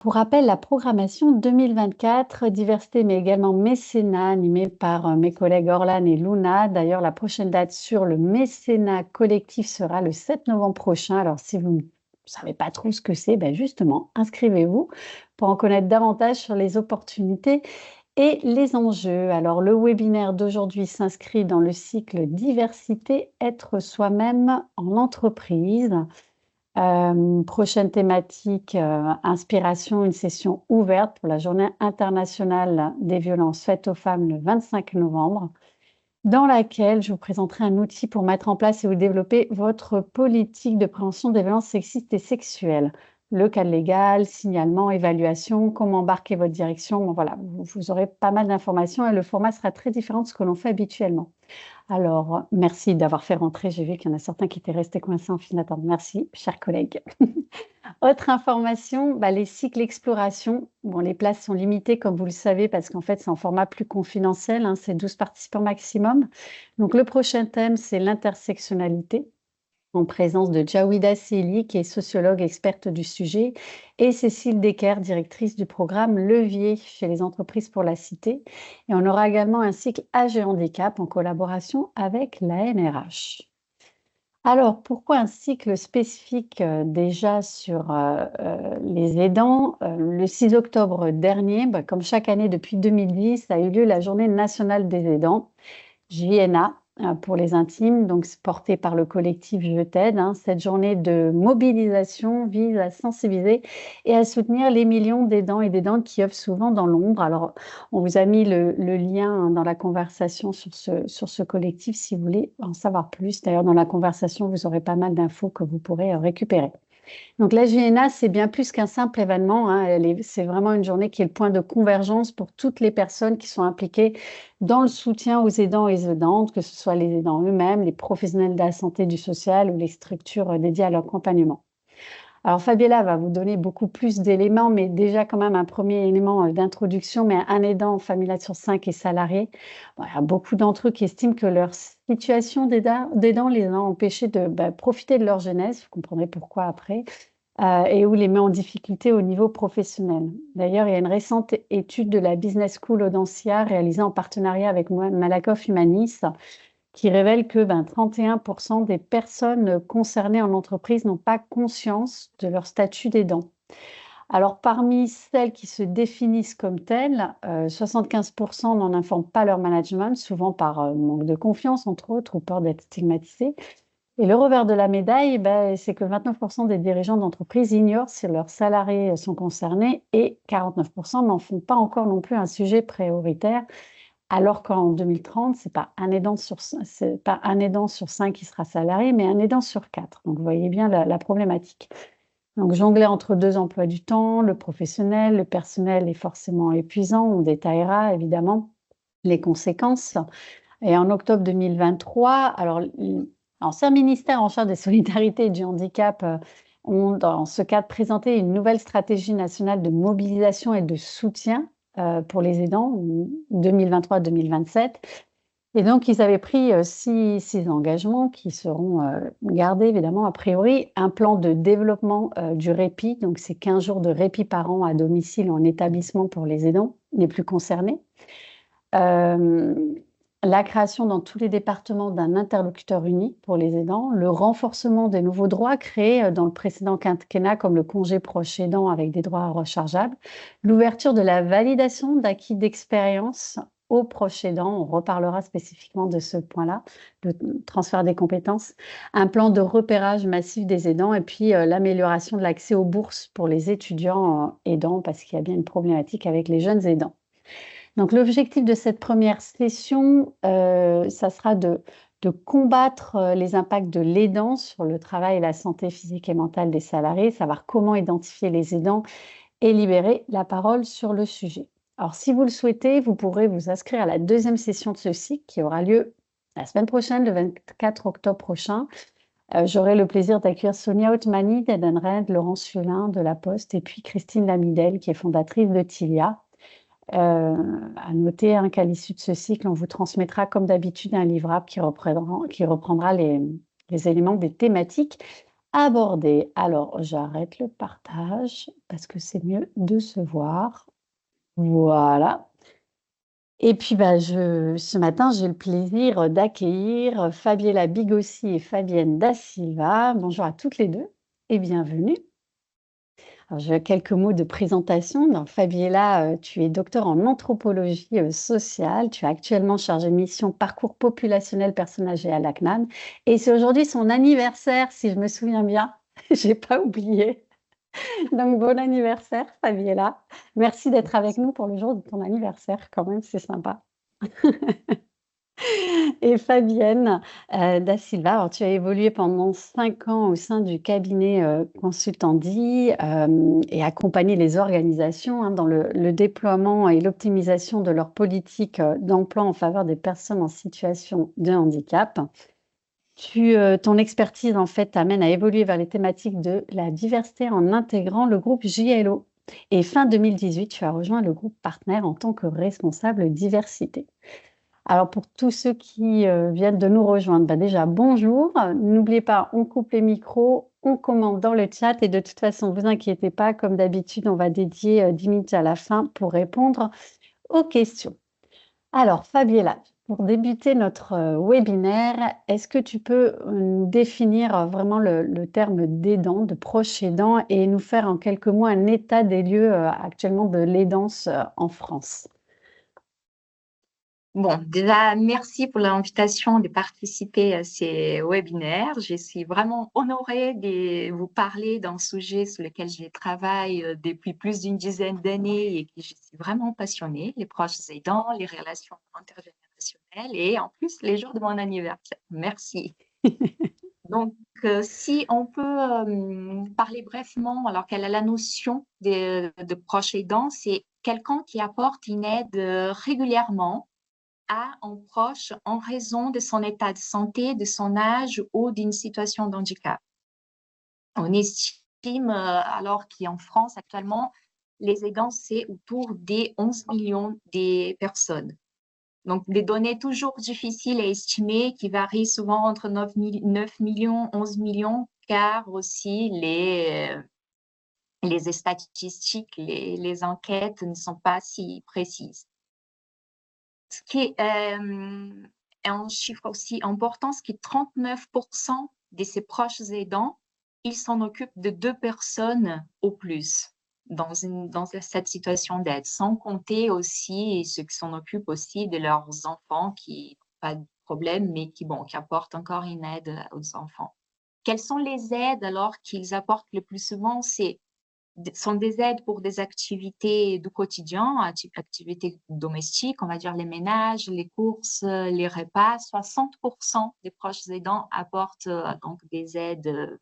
Pour rappel, la programmation 2024, diversité, mais également mécénat, animée par mes collègues Orlan et Luna. D'ailleurs, la prochaine date sur le mécénat collectif sera le 7 novembre prochain. Alors, si vous ne savez pas trop ce que c'est, ben justement, inscrivez-vous pour en connaître davantage sur les opportunités et les enjeux. Alors, le webinaire d'aujourd'hui s'inscrit dans le cycle Diversité, être soi-même en entreprise. Prochaine thématique, inspiration, une session ouverte pour la Journée internationale des violences faites aux femmes le 25 novembre, dans laquelle je vous présenterai un outil pour mettre en place et vous développer votre politique de prévention des violences sexistes et sexuelles. Le cadre légal, signalement, évaluation, comment embarquer votre direction. Bon, voilà, vous aurez pas mal d'informations et le format sera très différent de ce que l'on fait habituellement. Alors, merci d'avoir fait rentrer. J'ai vu qu'il y en a certains qui étaient restés coincés en file d'attente. Merci, chers collègues. Autre information, les cycles exploration. Bon, les places sont limitées, comme vous le savez, parce qu'en fait, c'est en format plus confidentiel, hein, c'est 12 participants maximum. Donc, le prochain thème, c'est l'intersectionnalité, en présence de Jawida Seli, qui est sociologue experte du sujet, et Cécile Decker, directrice du programme Levier chez les entreprises pour la cité. Et on aura également un cycle Âge et handicap en collaboration avec la NRH. Alors, pourquoi un cycle spécifique déjà sur les aidants? Le 6 octobre dernier, comme chaque année depuis 2010, a eu lieu la Journée nationale des aidants, JNA, pour les intimes, donc portée par le collectif Je t'aide, hein. Cette journée de mobilisation vise à sensibiliser et à soutenir les millions d'aidants et d'aidantes qui œuvrent souvent dans l'ombre. Alors, on vous a mis le lien, hein, dans la conversation sur ce collectif si vous voulez en savoir plus. D'ailleurs, dans la conversation, vous aurez pas mal d'infos que vous pourrez récupérer. Donc la JNA, c'est bien plus qu'un simple événement, hein. C'est vraiment une journée qui est le point de convergence pour toutes les personnes qui sont impliquées dans le soutien aux aidants et aidantes, que ce soit les aidants eux-mêmes, les professionnels de la santé, du social ou les structures dédiées à leur accompagnement. Alors Fabiola va vous donner beaucoup plus d'éléments, mais déjà quand même un premier élément d'introduction, mais un aidant familial sur 5 est salarié. Bon, il y a beaucoup d'entre eux qui estiment que leur situation d'aidant les a empêchés de profiter de leur jeunesse, vous comprendrez pourquoi après, et ou les met en difficulté au niveau professionnel. D'ailleurs, il y a une récente étude de la Business School Audencia réalisée en partenariat avec Malakoff Humanis qui révèle que 31% des personnes concernées en entreprise n'ont pas conscience de leur statut d'aidant. Alors, parmi celles qui se définissent comme telles, 75% n'en informent pas leur management, souvent par manque de confiance, entre autres, ou peur d'être stigmatisés. Et le revers de la médaille, c'est que 29% des dirigeants d'entreprise ignorent si leurs salariés sont concernés et 49% n'en font pas encore non plus un sujet prioritaire, alors qu'en 2030, c'est pas un aidant sur 5 qui sera salarié, mais un aidant sur 4. Donc, vous voyez bien la problématique. Donc, jongler entre 2 emplois du temps, le professionnel, le personnel est forcément épuisant. On détaillera évidemment les conséquences. Et en octobre 2023, alors l'ancien ministère en charge des solidarités et du handicap ont, dans ce cadre, présenté une nouvelle stratégie nationale de mobilisation et de soutien pour les aidants 2023-2027. Et donc, ils avaient pris 6 engagements qui seront gardés, évidemment, a priori. Un plan de développement du répit, donc c'est 15 jours de répit par an à domicile ou en établissement pour les aidants les plus concernés. La création dans tous les départements d'un interlocuteur unique pour les aidants, le renforcement des nouveaux droits créés dans le précédent quinquennat, comme le congé proche aidant avec des droits rechargeables, l'ouverture de la validation d'acquis d'expérience aux proches aidants, on reparlera spécifiquement de ce point-là, le transfert des compétences, un plan de repérage massif des aidants et puis l'amélioration de l'accès aux bourses pour les étudiants aidants, parce qu'il y a bien une problématique avec les jeunes aidants. Donc l'objectif de cette première session, ça sera de combattre les impacts de l'aidant sur le travail et la santé physique et mentale des salariés, savoir comment identifier les aidants et libérer la parole sur le sujet. Alors si vous le souhaitez, vous pourrez vous inscrire à la deuxième session de ce cycle qui aura lieu la semaine prochaine, le 24 octobre prochain. J'aurai le plaisir d'accueillir Sonia Otmani d'Edenred, Laurence Fulin de La Poste et puis Christine Lamidel qui est fondatrice de Tilia. À noter qu'à l'issue de ce cycle, on vous transmettra comme d'habitude un livrable qui reprendra les éléments des thématiques aborder. Alors, j'arrête le partage parce que c'est mieux de se voir. Voilà. Et puis, bah, ce matin, j'ai le plaisir d'accueillir Fabiella Bigossi et Fabienne Da Silva. Bonjour à toutes les 2 et bienvenue. Alors, j'ai quelques mots de présentation. Donc, Fabiella, tu es docteur en anthropologie, sociale. Tu es actuellement chargée de mission parcours populationnel personnes âgées à la CNAM et c'est aujourd'hui son anniversaire, si je me souviens bien. J'ai pas oublié. Donc, bon anniversaire, Fabiella. Merci d'être avec nous pour le jour de ton anniversaire quand même, c'est sympa. Et Fabienne, Da Silva, alors tu as évolué pendant 5 ans au sein du cabinet, Consultandi, et accompagné les organisations, hein, dans le déploiement et l'optimisation de leur politique, d'emploi en faveur des personnes en situation de handicap. Ton expertise, en fait, t'amène à évoluer vers les thématiques de la diversité en intégrant le groupe JLO et fin 2018, tu as rejoint le groupe Partner en tant que responsable diversité. Alors pour tous ceux qui, viennent de nous rejoindre, bah, déjà bonjour. N'oubliez pas, on coupe les micros, on commente dans le chat et de toute façon, vous inquiétez pas, comme d'habitude, on va dédier, 10 minutes à la fin pour répondre aux questions. Alors Fabiella, pour débuter notre, webinaire, est-ce que tu peux, nous définir, vraiment le terme d'aidant, de proche aidant et nous faire en quelques mots un état des lieux, actuellement de l'aidance, en France? Bon, déjà, merci pour l'invitation de participer à ces webinaires. Je suis vraiment honorée de vous parler d'un sujet sur lequel je travaille depuis plus d'une dizaine d'années et que je suis vraiment passionnée, les proches aidants, les relations intergénérationnelles et en plus les jours de mon anniversaire. Merci. Donc, si on peut parler brièvement, alors quelle est la notion de proche aidant, c'est quelqu'un qui apporte une aide régulièrement à un proche en raison de son état de santé, de son âge ou d'une situation de handicap. On estime alors qu'en France actuellement, les aidants, c'est autour des 11 millions de personnes. Donc, des données toujours difficiles à estimer qui varient souvent entre 9 millions, 11 millions, car aussi les statistiques, les enquêtes ne sont pas si précises. Ce qui est un chiffre aussi important, c'est que 39% de ses proches aidants, ils s'en occupent de 2 personnes au plus dans cette situation d'aide, sans compter aussi ceux qui s'en occupent aussi de leurs enfants qui n'ont pas de problème, mais qui apportent encore une aide aux enfants. Quelles sont les aides alors qu'ils apportent le plus souvent? Sont des aides pour des activités du quotidien, activités domestiques, on va dire les ménages, les courses, les repas. 60% des proches aidants apportent donc des aides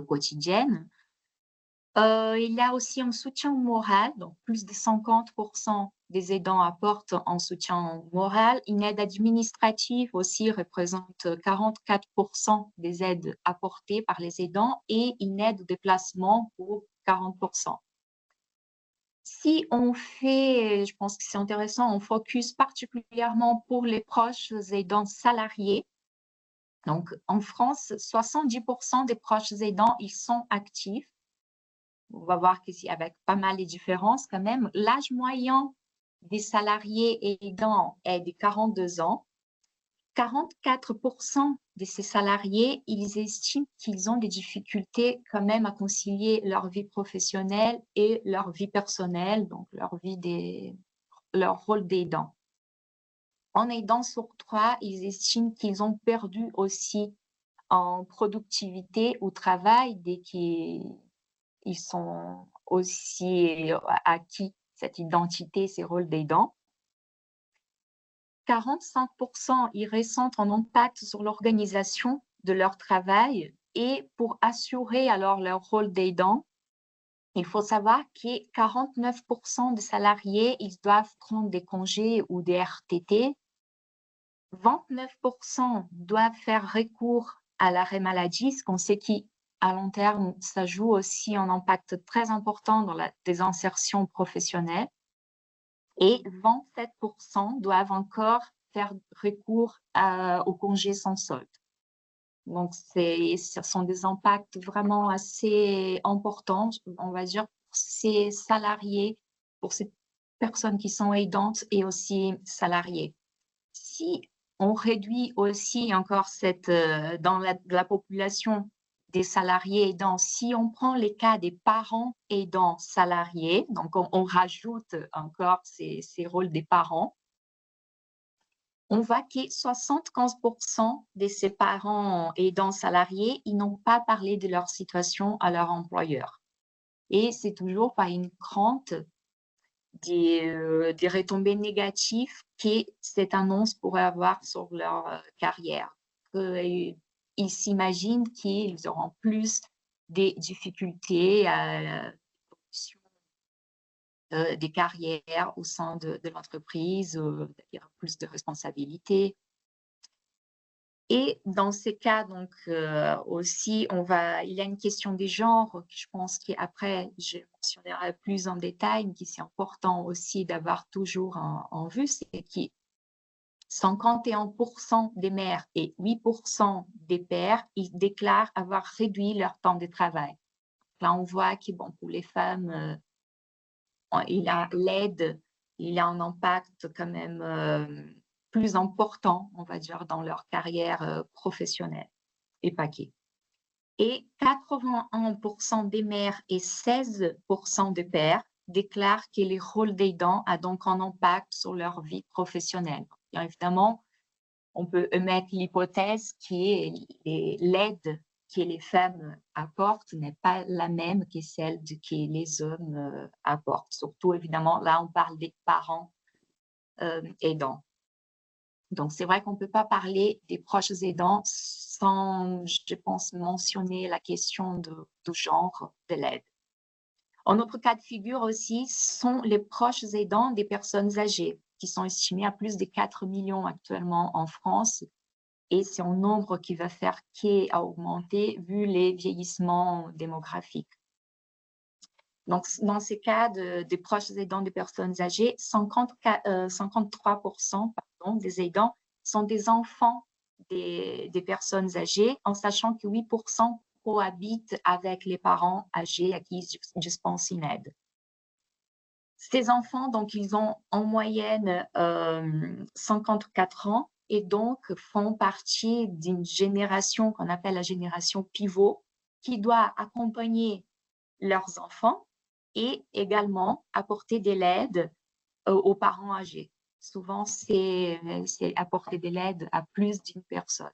quotidiennes. Il y a aussi un soutien moral, donc plus de 50% des aidants apportent un soutien moral. Une aide administrative aussi représente 44% des aides apportées par les aidants et une aide au déplacement pour 40%. Si on fait, je pense que c'est intéressant, on focus particulièrement pour les proches aidants salariés. Donc, en France, 70% des proches aidants, ils sont actifs. On va voir qu'ici, avec pas mal de différences quand même, l'âge moyen des salariés aidants est de 42 ans. 44% de ces salariés, ils estiment qu'ils ont des difficultés quand même à concilier leur vie professionnelle et leur vie personnelle, donc leur rôle d'aidant. En aidant sur 3, ils estiment qu'ils ont perdu aussi en productivité au travail dès qu'ils sont aussi acquis cette identité, ces rôles d'aidant. 45%, ils ressentent un impact sur l'organisation de leur travail et pour assurer alors leur rôle d'aidant, il faut savoir que 49% des salariés, ils doivent prendre des congés ou des RTT. 29% doivent faire recours à l'arrêt maladie, ce qu'on sait qu'à long terme, ça joue aussi un impact très important dans la désinsertion professionnelle. Et 27% doivent encore faire recours au congé sans solde. Donc, ce sont des impacts vraiment assez importants, on va dire, pour ces salariés, pour ces personnes qui sont aidantes et aussi salariés. Si on réduit aussi encore dans la population des salariés aidants, si on prend les cas des parents aidants salariés, donc on rajoute encore ces rôles des parents, on voit que 75% de ces parents aidants salariés, ils n'ont pas parlé de leur situation à leur employeur. Et c'est toujours par une crainte des retombées négatives que cette annonce pourrait avoir sur leur carrière. Ils s'imaginent qu'ils auront plus des difficultés à l'évolution des carrières au sein de l'entreprise, plus de responsabilités. Et dans ces cas, donc aussi, il y a une question des genres que je pense qu'après, je mentionnerai plus en détail, mais qui c'est important aussi d'avoir toujours en vue, c'est que 51% des mères et 8% des pères, ils déclarent avoir réduit leur temps de travail. Là, on voit que bon, pour les femmes, l'aide, il a un impact quand même plus important, on va dire, dans leur carrière professionnelle et paquet. Et 81% des mères et 16% des pères déclarent que les rôles d'aidant a donc un impact sur leur vie professionnelle. Bien évidemment, on peut émettre l'hypothèse que l'aide que les femmes apportent n'est pas la même que celle que les hommes apportent. Surtout, évidemment, là, on parle des parents aidants. Donc, c'est vrai qu'on ne peut pas parler des proches aidants sans, je pense, mentionner la question du genre de l'aide. Un autre cas de figure aussi sont les proches aidants des personnes âgées, qui sont estimés à plus de 4 millions actuellement en France. Et c'est un nombre qui va faire qu'à augmenter vu les vieillissements démographiques. Donc, dans ces cas des proches aidants des personnes âgées, 53% des aidants sont des enfants des personnes âgées, en sachant que 8% cohabitent avec les parents âgés à qui ils dispensent une aide. Ces enfants, donc, ils ont en moyenne 54 ans et donc font partie d'une génération qu'on appelle la génération pivot, qui doit accompagner leurs enfants et également apporter de l'aide aux parents âgés. Souvent, c'est apporter de l'aide à plus d'une personne.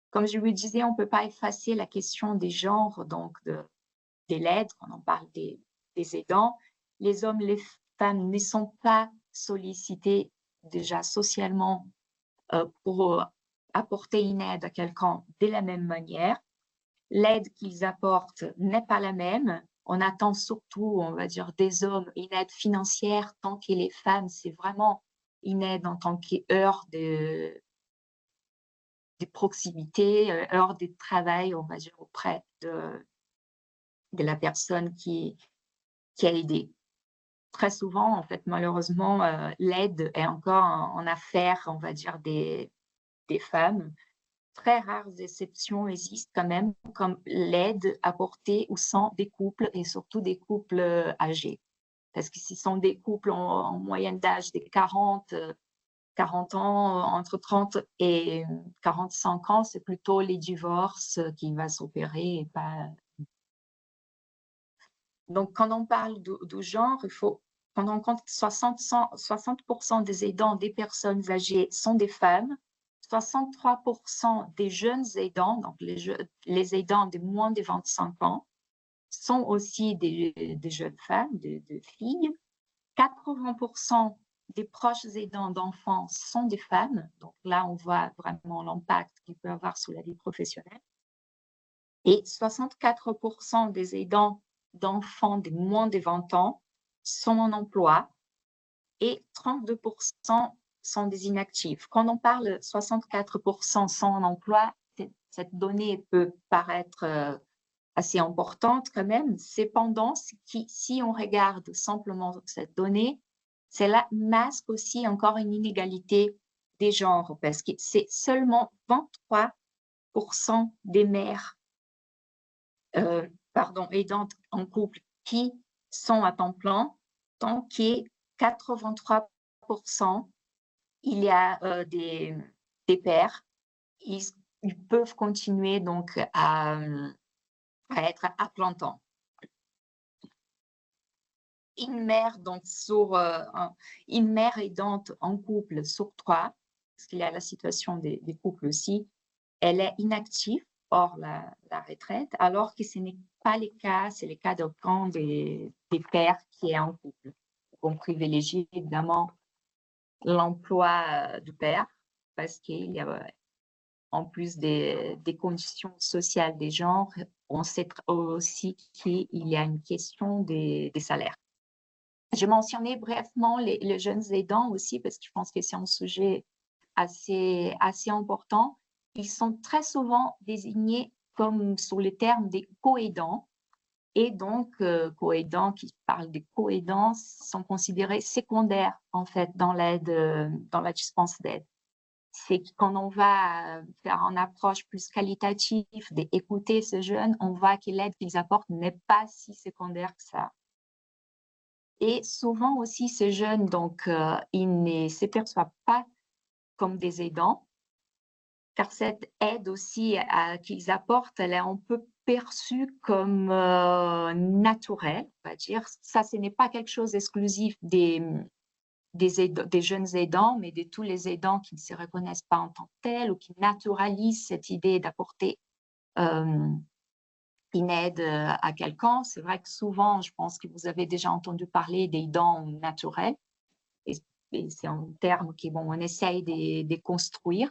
Comme je vous disais, on ne peut pas effacer la question des genres, donc de l'aide, quand on parle des aidants. Les hommes, les femmes ne sont pas sollicités déjà socialement pour apporter une aide à quelqu'un de la même manière. L'aide qu'ils apportent n'est pas la même. On attend surtout, on va dire, des hommes une aide financière, tant que les femmes, c'est vraiment une aide en tant qu'heure de proximité, heure de travail, on va dire, auprès de la personne qui a aidé. Très souvent, en fait, malheureusement, l'aide est encore en affaire, on va dire, des femmes. Très rares exceptions existent quand même, comme l'aide apportée au sein des couples et surtout des couples âgés. Parce que ce sont des couples en moyenne d'âge de 40 ans, entre 30 et 45 ans, c'est plutôt les divorces qui vont s'opérer et pas. Donc, quand on parle du genre, il faut prendre en compte que 60% des aidants des personnes âgées sont des femmes, 63% des jeunes aidants, donc les aidants de moins de 25 ans, sont aussi des jeunes femmes, des filles. 80% des proches aidants d'enfants sont des femmes. Donc là, on voit vraiment l'impact qu'il peut avoir sur la vie professionnelle. Et 64% des aidants d'enfants de moins de 20 ans sont en emploi et 32% sont des inactifs. Quand on parle 64% sont en emploi, cette donnée peut paraître assez importante quand même. Cependant, si on regarde simplement cette donnée, cela masque aussi encore une inégalité des genres parce que c'est seulement des mères aidantes en couple qui sont à temps plein, tant que 83%, il y a des pères, ils peuvent continuer donc à être à plein temps. Une mère aidante en couple sur 3, parce qu'il y a la situation des couples aussi, elle est inactive hors la retraite, alors que ce n'est pas le cas, c'est le cas des pères qui est en couple. On privilégie évidemment l'emploi du père, parce qu'il y a, en plus des conditions sociales des genres, on sait aussi qu'il y a une question des salaires. Je mentionnais brièvement les jeunes aidants aussi, parce que je pense que c'est un sujet assez important. Ils sont très souvent désignés comme sous le terme des co-aidants. Et donc, co-aidants qui parlent des co-aidants sont considérés secondaires, en fait, dans l'aide, dans la dispense d'aide. C'est quand on va faire une approche plus qualitative d'écouter ces jeunes, on voit que l'aide qu'ils apportent n'est pas si secondaire que ça. Et souvent aussi, ces jeunes, donc, ils ne se perçoivent pas comme des aidants, car cette aide aussi qu'ils apportent, elle est un peu perçue comme naturelle, on va dire. Ça, ce n'est pas quelque chose d'exclusif des jeunes aidants, mais de tous les aidants qui ne se reconnaissent pas en tant que tels ou qui naturalisent cette idée d'apporter une aide à quelqu'un. C'est vrai que souvent, je pense que vous avez déjà entendu parler des dons naturels. Et c'est un terme on essaye de construire.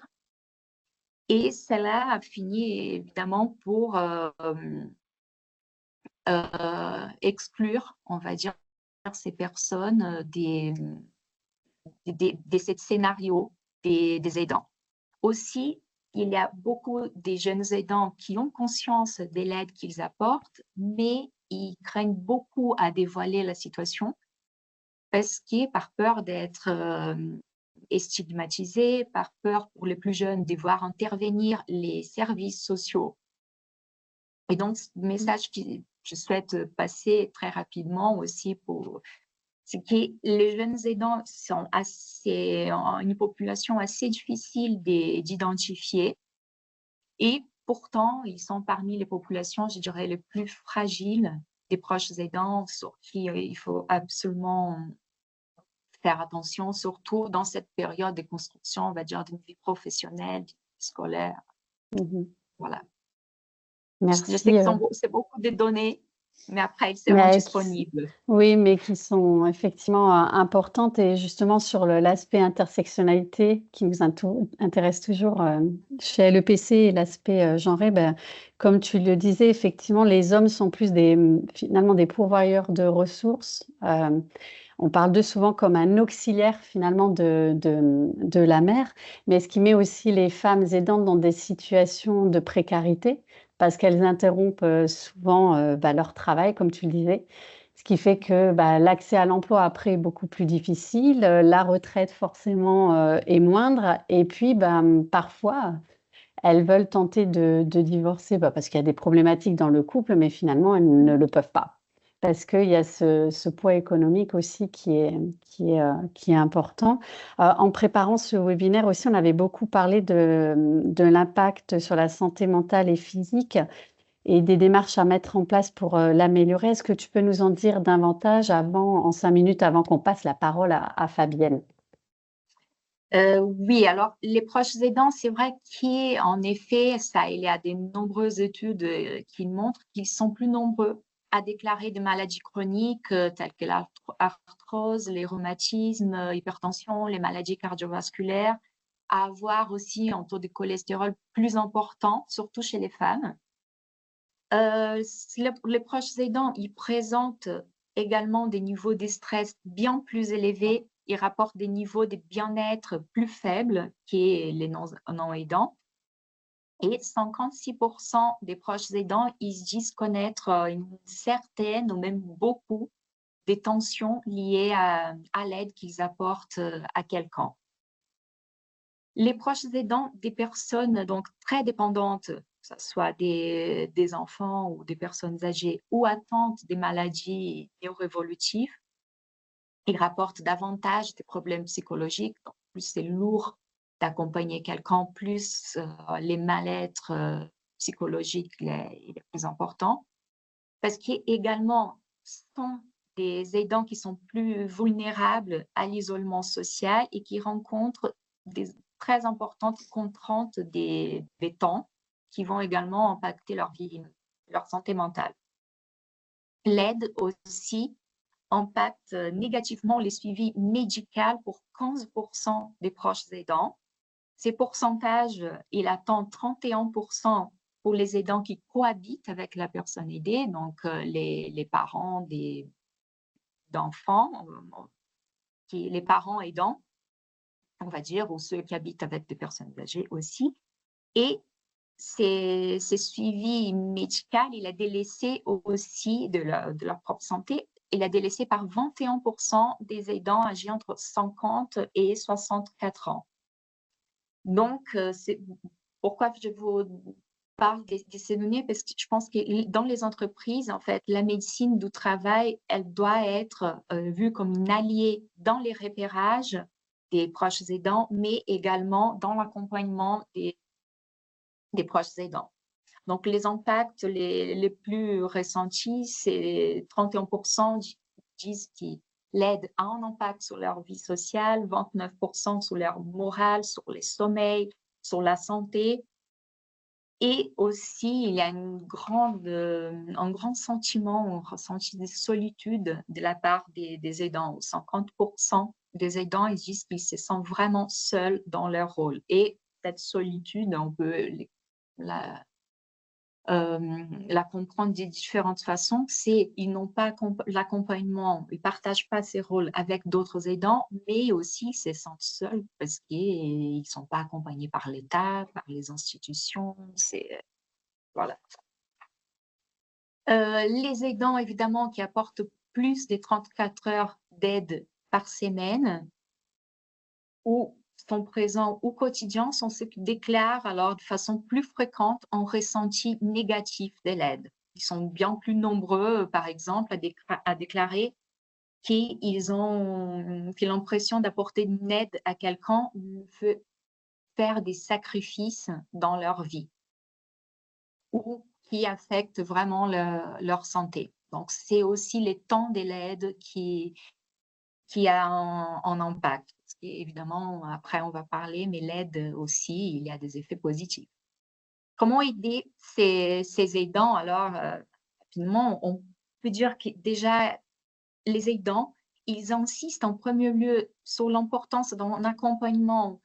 Et cela a fini évidemment pour exclure, on va dire, ces personnes de ce scénario des aidants. Aussi, il y a beaucoup de jeunes aidants qui ont conscience de l'aide qu'ils apportent, mais ils craignent beaucoup à dévoiler la situation parce que par peur d'être stigmatisés, par peur pour les plus jeunes de voir intervenir les services sociaux. Et donc, le message que je souhaite passer très rapidement aussi, c'est que les jeunes aidants sont une population assez difficile d'identifier et pourtant, ils sont parmi les populations, je dirais, les plus fragiles des proches aidants sur qui il faut absolument faire attention, surtout dans cette période de construction, on va dire, d'une vie professionnelle, scolaire. Voilà. Merci. Je sais que c'est beaucoup de données, mais après, elles seront Mais disponibles. oui, mais qui sont effectivement importantes et justement sur l'aspect intersectionnalité qui nous intéresse toujours chez LEPC et l'aspect genré, comme tu le disais, effectivement, les hommes sont plus finalement des pourvoyeurs de ressources. On parle d'eux souvent comme un auxiliaire finalement de la mère, mais ce qui met aussi les femmes aidantes dans des situations de précarité parce qu'elles interrompent souvent leur travail, comme tu le disais, ce qui fait que l'accès à l'emploi après est beaucoup plus difficile, la retraite forcément est moindre et puis parfois elles veulent tenter de divorcer parce qu'il y a des problématiques dans le couple, mais finalement elles ne le peuvent pas. Parce qu'il y a ce poids économique aussi qui est important. En préparant ce webinaire aussi, on avait beaucoup parlé de l'impact sur la santé mentale et physique et des démarches à mettre en place pour l'améliorer. Est-ce que tu peux nous en dire davantage en 5 minutes avant qu'on passe la parole à Fabienne? Oui, alors les proches aidants, c'est vrai qu'en effet, il y a de nombreuses études qui montrent qu'ils sont plus nombreux à déclarer des maladies chroniques telles que l'arthrose, les rhumatismes, l'hypertension, les maladies cardiovasculaires, à avoir aussi un taux de cholestérol plus important, surtout chez les femmes. Les proches aidants, ils présentent également des niveaux de stress bien plus élevés. Ils rapportent des niveaux de bien-être plus faibles que les non-aidants. Et 56% des proches aidants, ils se disent connaître une certaine ou même beaucoup des tensions liées à l'aide qu'ils apportent à quelqu'un. Les proches aidants des personnes donc très dépendantes, que ce soit des enfants ou des personnes âgées ou atteintes des maladies neuroévolutives, ils rapportent davantage des problèmes psychologiques. Donc, plus c'est lourd d'accompagner quelqu'un, plus les mal-être psychologiques il est plus important. Parce qu'également, sont des aidants qui sont plus vulnérables à l'isolement social et qui rencontrent des très importantes contraintes des temps qui vont également impacter leur vie, leur santé mentale. L'aide aussi impacte négativement les suivis médicaux pour 15% des proches aidants. Ces pourcentages, il atteint 31% pour les aidants qui cohabitent avec la personne aidée, donc les parents d'enfants, les parents aidants, on va dire, ou ceux qui habitent avec des personnes âgées aussi. Et ces suivis médicaux, il a délaissé aussi de leur propre santé, il a délaissé par 21% des aidants âgés entre 50 et 64 ans. Donc, c'est pourquoi je vous parle de ces données, parce que je pense que dans les entreprises, en fait, la médecine du travail, elle doit être vue comme une alliée dans les repérages des proches aidants, mais également dans l'accompagnement des proches aidants. Donc, les impacts les plus ressentis, c'est 31% disent qu'ils l'aide a un impact sur leur vie sociale, 29% sur leur morale, sur les sommeils, sur la santé. Et aussi, il y a un grand sentiment, un ressenti de solitude de la part des aidants. 50% des aidants, ils disent qu'ils se sentent vraiment seuls dans leur rôle. Et cette solitude, on peut la comprendre de différentes façons. C'est ils n'ont pas l'accompagnement, ils partagent pas ces rôles avec d'autres aidants, mais aussi ils se sentent seuls parce qu'ils sont pas accompagnés par l'État, par les institutions. C'est voilà. Les aidants évidemment qui apportent plus des 34 heures d'aide par semaine ou sont présents au quotidien sont ceux qui déclarent alors de façon plus fréquente un ressenti négatif de l'aide. Ils sont bien plus nombreux, par exemple, à déclarer qu'ils ont l'impression d'apporter une aide à quelqu'un ou faire des sacrifices dans leur vie ou qui affectent vraiment leur santé. Donc, c'est aussi les temps de l'aide qui a un impact. Et évidemment, après, on va parler, mais l'aide aussi, il y a des effets positifs. Comment aider ces aidants? Alors, rapidement, on peut dire que déjà, les aidants, ils insistent en premier lieu sur l'importance d'un accompagnement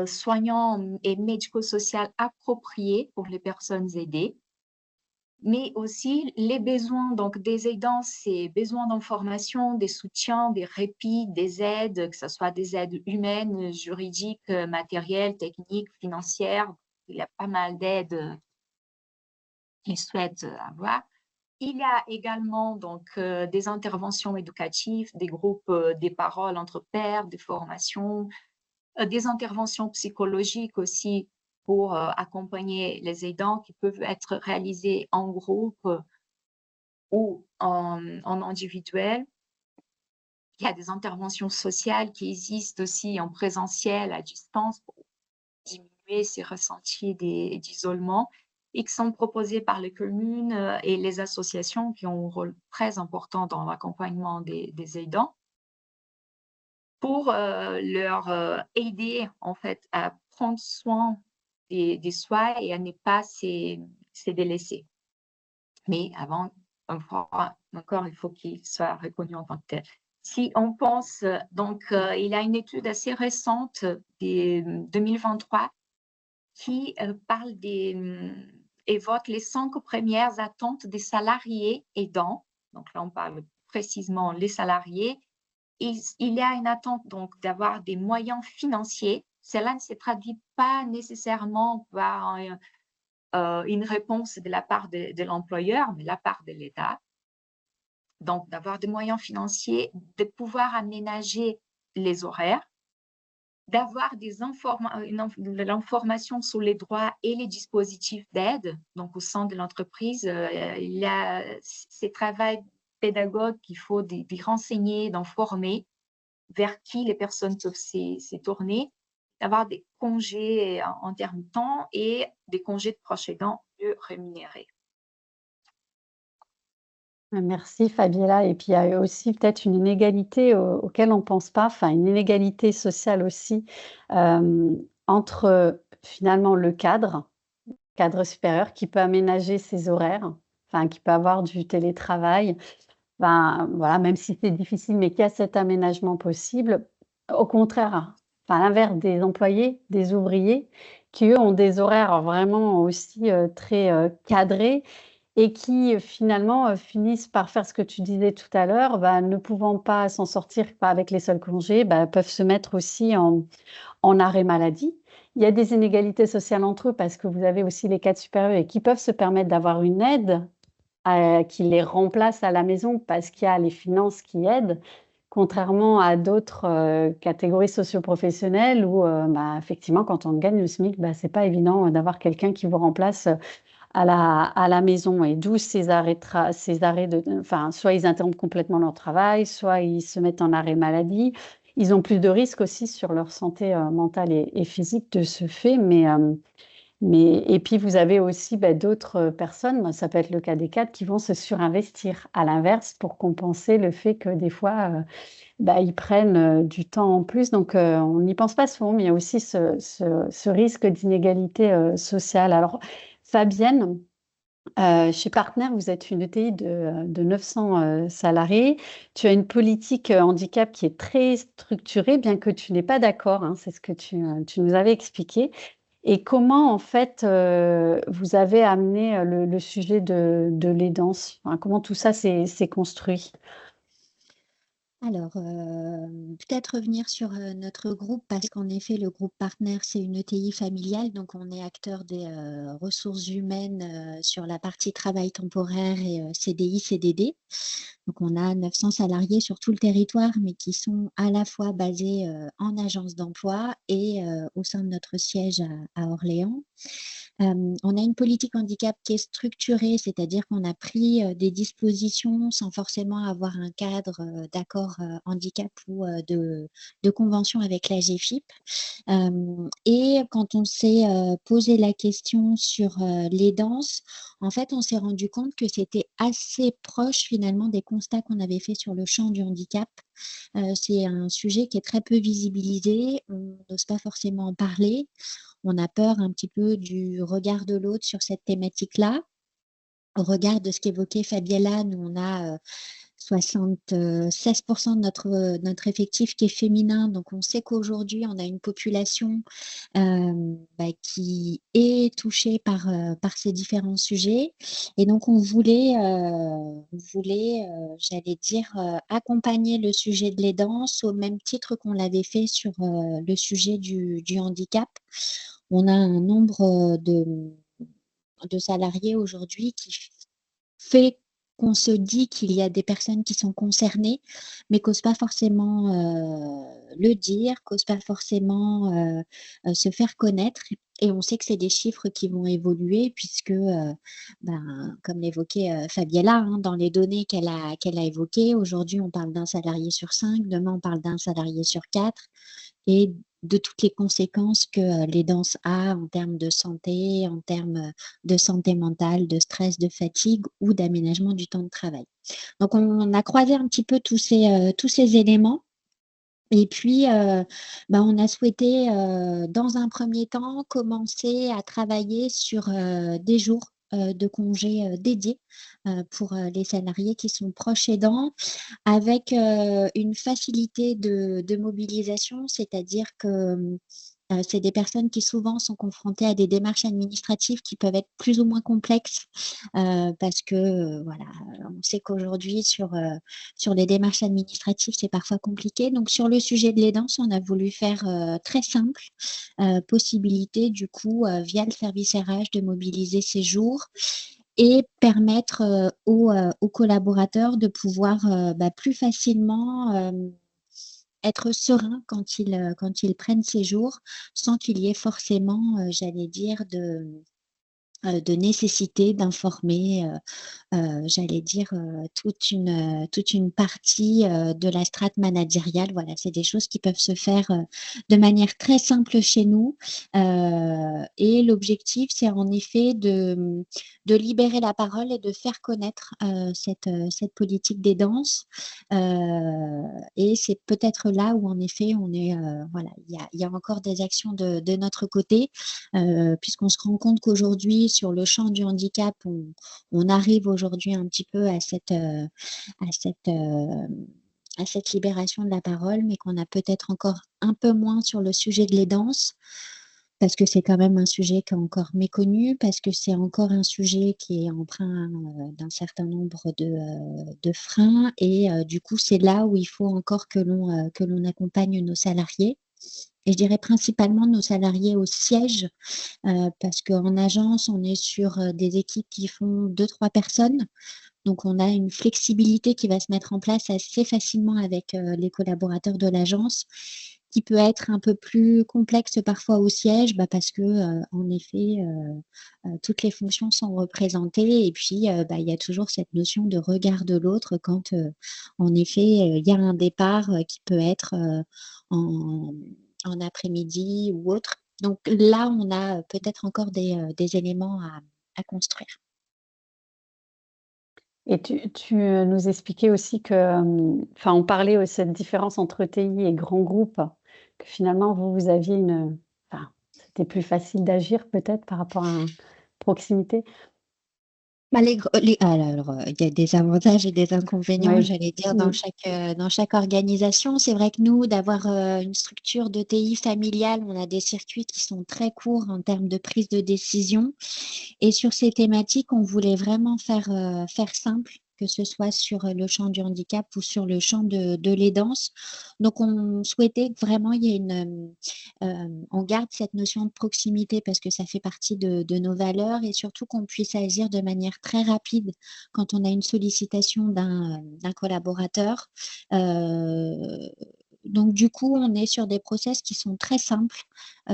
soignant et médico-social approprié pour les personnes aidées. Mais aussi les besoins donc des aidants, c'est besoin d'information, des soutiens, des répits, des aides, que ce soit des aides humaines, juridiques, matérielles, techniques, financières. Il y a pas mal d'aides qu'ils souhaitent avoir. Il y a également donc des interventions éducatives, des groupes, des paroles entre pairs, des formations, des interventions psychologiques aussi pour accompagner les aidants qui peuvent être réalisées en groupe ou en individuel. Il y a des interventions sociales qui existent aussi en présentiel, à distance, pour diminuer ces ressentis d'isolement et qui sont proposées par les communes et les associations qui ont un rôle très important dans l'accompagnement des aidants pour leur aider en fait à prendre soin des soi et à ne pas se délaisser. Mais avant, encore, il faut qu'il soit reconnu en tant que tel. Si on pense, donc, il y a une étude assez récente de 2023 qui parle évoque les 5 premières attentes des salariés aidants. Donc là, on parle précisément les salariés. Il y a une attente donc d'avoir des moyens financiers. Cela ne se traduit pas nécessairement par une réponse de la part de l'employeur, mais de la part de l'État. Donc, d'avoir des moyens financiers, de pouvoir aménager les horaires d'avoir de l'information sur les droits et les dispositifs d'aide. Donc, au sein de l'entreprise, il y a ces travail pédagogues qu'il faut d'y renseigner, d'en former, vers qui les personnes peuvent s'y tourner, d'avoir des congés intermittents et des congés de proche aidant mieux rémunérés. Merci Fabiola. Et puis il y a aussi peut-être une inégalité auquel on ne pense pas, enfin une inégalité sociale aussi, entre finalement le cadre supérieur qui peut aménager ses horaires, enfin qui peut avoir du télétravail, ben, voilà, même si c'est difficile, mais qu'il y a cet aménagement possible. Au contraire, enfin l'inverse des employés, des ouvriers qui eux ont des horaires vraiment aussi, très, cadrés et qui, finalement, finissent par faire ce que tu disais tout à l'heure, bah, ne pouvant pas s'en sortir pas avec les seuls congés, bah, peuvent se mettre aussi en arrêt maladie. Il y a des inégalités sociales entre eux parce que vous avez aussi les cadres supérieurs et qui peuvent se permettre d'avoir une aide, qui les remplace à la maison parce qu'il y a les finances qui aident. Contrairement à d'autres, catégories socio-professionnelles où, bah, effectivement, quand on gagne le SMIC, bah, c'est pas évident, d'avoir quelqu'un qui vous remplace, à la maison et d'où ces arrêts de enfin, soit ils interrompent complètement leur travail, soit ils se mettent en arrêt maladie. Ils ont plus de risques aussi sur leur santé, mentale et physique de ce fait, mais et puis vous avez aussi, bah, d'autres, personnes, bah, ça peut être le cas des cadres, qui vont se surinvestir à l'inverse pour compenser le fait que des fois, bah, ils prennent, du temps en plus donc on n'y pense pas souvent, mais il y a aussi ce risque d'inégalité, sociale. Alors Fabienne, chez Partner, vous êtes une ETI de 900, salariés. Tu as une politique, handicap qui est très structurée, bien que tu n'es pas d'accord, hein, c'est ce que tu nous avais expliqué et comment en fait, vous avez amené, le sujet de l'aidance? Enfin, comment tout ça s'est construit? Alors, peut-être revenir sur, notre groupe parce qu'en effet, le groupe Partner, c'est une ETI familiale, donc on est acteur des, ressources humaines, sur la partie travail temporaire et CDI, CDD. Donc on a 900 salariés sur tout le territoire, mais qui sont à la fois basés, en agence d'emploi et au sein de notre siège à Orléans. On a une politique handicap qui est structurée, c'est-à-dire qu'on a pris, des dispositions sans forcément avoir un cadre, d'accord, handicap ou, de convention avec la GFIP. Et quand on s'est, posé la question sur, l'aidance, en fait, on s'est rendu compte que c'était assez proche finalement des constats qu'on avait fait sur le champ du handicap. C'est un sujet qui est très peu visibilisé, on n'ose pas forcément en parler. On a peur un petit peu du regard de l'autre sur cette thématique-là. Au regard de ce qu'évoquait Fabiella, nous on a, 76% de notre effectif qui est féminin, donc on sait qu'aujourd'hui on a une population, qui est touchée par ces différents sujets et donc on voulait, j'allais dire, accompagner le sujet de l'aidance au même titre qu'on l'avait fait sur, le sujet du handicap. On a un nombre, de salariés aujourd'hui qui fait qu'on se dit qu'il y a des personnes qui sont concernées, mais qu'osent pas forcément, le dire, qu'osent pas forcément, se faire connaître et on sait que c'est des chiffres qui vont évoluer puisque, comme l'évoquait, Fabiella, hein, dans les données qu'elle a évoquées, aujourd'hui on parle d'un salarié sur 5, demain on parle d'un salarié sur 4 et de toutes les conséquences que, l'aidance a en termes de santé, en termes, de santé mentale, de stress, de fatigue ou d'aménagement du temps de travail. Donc on a croisé un petit peu tous ces éléments et puis, on a souhaité, dans un premier temps, commencer à travailler sur, des jours, de congés, dédiés, pour, les salariés qui sont proches aidants avec, une facilité de mobilisation. C'est-à-dire que, c'est des personnes qui souvent sont confrontées à des démarches administratives qui peuvent être plus ou moins complexes, parce que, voilà, on sait qu'aujourd'hui sur les démarches administratives, c'est parfois compliqué. Donc sur le sujet de l'aidance, on a voulu faire, très simple, possibilité du coup, via le service RH de mobiliser ces jours et permettre, aux collaborateurs de pouvoir, plus facilement, être sereins quand ils prennent ces jours, sans qu'il y ait forcément, j'allais dire, de nécessité d'informer, j'allais dire, toute une partie, de la strate managériale. Voilà, c'est des choses qui peuvent se faire, de manière très simple chez nous, et l'objectif, c'est en effet de libérer la parole et de faire connaître, cette politique des danses, et c'est peut-être là où en effet on est, voilà, il y a encore des actions de notre côté, puisqu'on se rend compte qu'aujourd'hui sur le champ du handicap, on arrive aujourd'hui un petit peu à cette, à cette libération de la parole, mais qu'on a peut-être encore un peu moins sur le sujet de l'aidance, parce que c'est quand même un sujet qui est encore méconnu, parce que c'est encore un sujet qui est empreint, d'un certain nombre de freins et du coup, c'est là où il faut encore que l'on accompagne nos salariés et je dirais principalement nos salariés au siège, parce qu'en agence, on est sur, des équipes qui font 2-3 personnes. Donc on a une flexibilité qui va se mettre en place assez facilement avec, les collaborateurs de l'agence, qui peut être un peu plus complexe parfois au siège, parce que, en effet, toutes les fonctions sont représentées et puis, il y a toujours cette notion de regard de l'autre quand, en effet, il y a un départ, qui peut être, en après-midi ou autre. Donc là, on a, peut-être encore des éléments à construire. Et tu nous expliquais aussi que, enfin, on parlait de cette différence entre TI et grands groupes, que finalement vous aviez enfin, c'était plus facile d'agir peut-être par rapport à proximité? Les alors, il y a des avantages et des inconvénients, Oui. j'allais dire, Mmh. dans chaque organisation. C'est vrai que nous, d'avoir, une structure de TI familiale, on a des circuits qui sont très courts en termes de prise de décision et sur ces thématiques, on voulait vraiment faire simple, que ce soit sur, le champ du handicap ou sur le champ de l'aidance. Donc on souhaitait que vraiment il y ait on garde cette notion de proximité parce que ça fait partie de nos valeurs et surtout qu'on puisse agir de manière très rapide quand on a une sollicitation d'un collaborateur. Heu, donc du coup, on est sur des process qui sont très simples.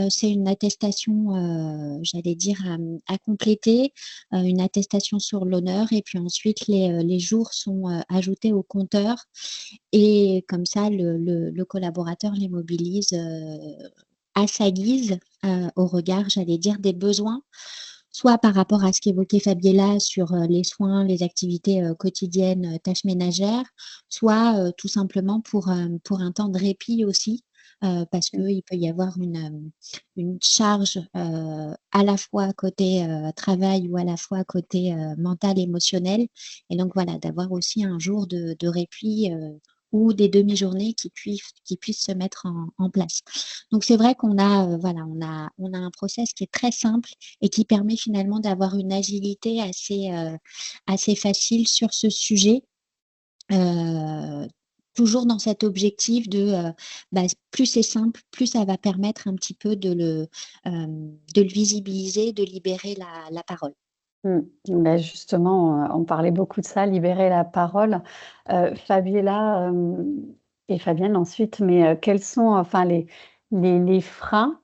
C'est une attestation, j'allais dire à compléter, une attestation sur l'honneur et puis ensuite les jours sont, ajoutés au compteur et comme ça le collaborateur les mobilise, à sa guise, au regard, j'allais dire, des besoins, soit par rapport à ce qu'évoquait Fabiella sur, les soins, les activités, quotidiennes, tâches ménagères, soit, tout simplement pour un temps de répit aussi, parce qu'il peut y avoir une charge, à la fois côté, travail ou à la fois côté, mental, émotionnel et donc voilà, d'avoir aussi un jour de répit, ou des demi-journées qui puissent se mettre en place. Donc c'est vrai qu'on a, voilà, on a un process qui est très simple et qui permet finalement d'avoir une agilité assez facile sur ce sujet, heu, toujours dans cet objectif plus c'est simple, plus ça va permettre un petit peu de le visibiliser, de libérer la parole. Mmh. Justement, on parlait beaucoup de ça, libérer la parole. Fabiella, et Fabienne ensuite, mais quels sont enfin les freins,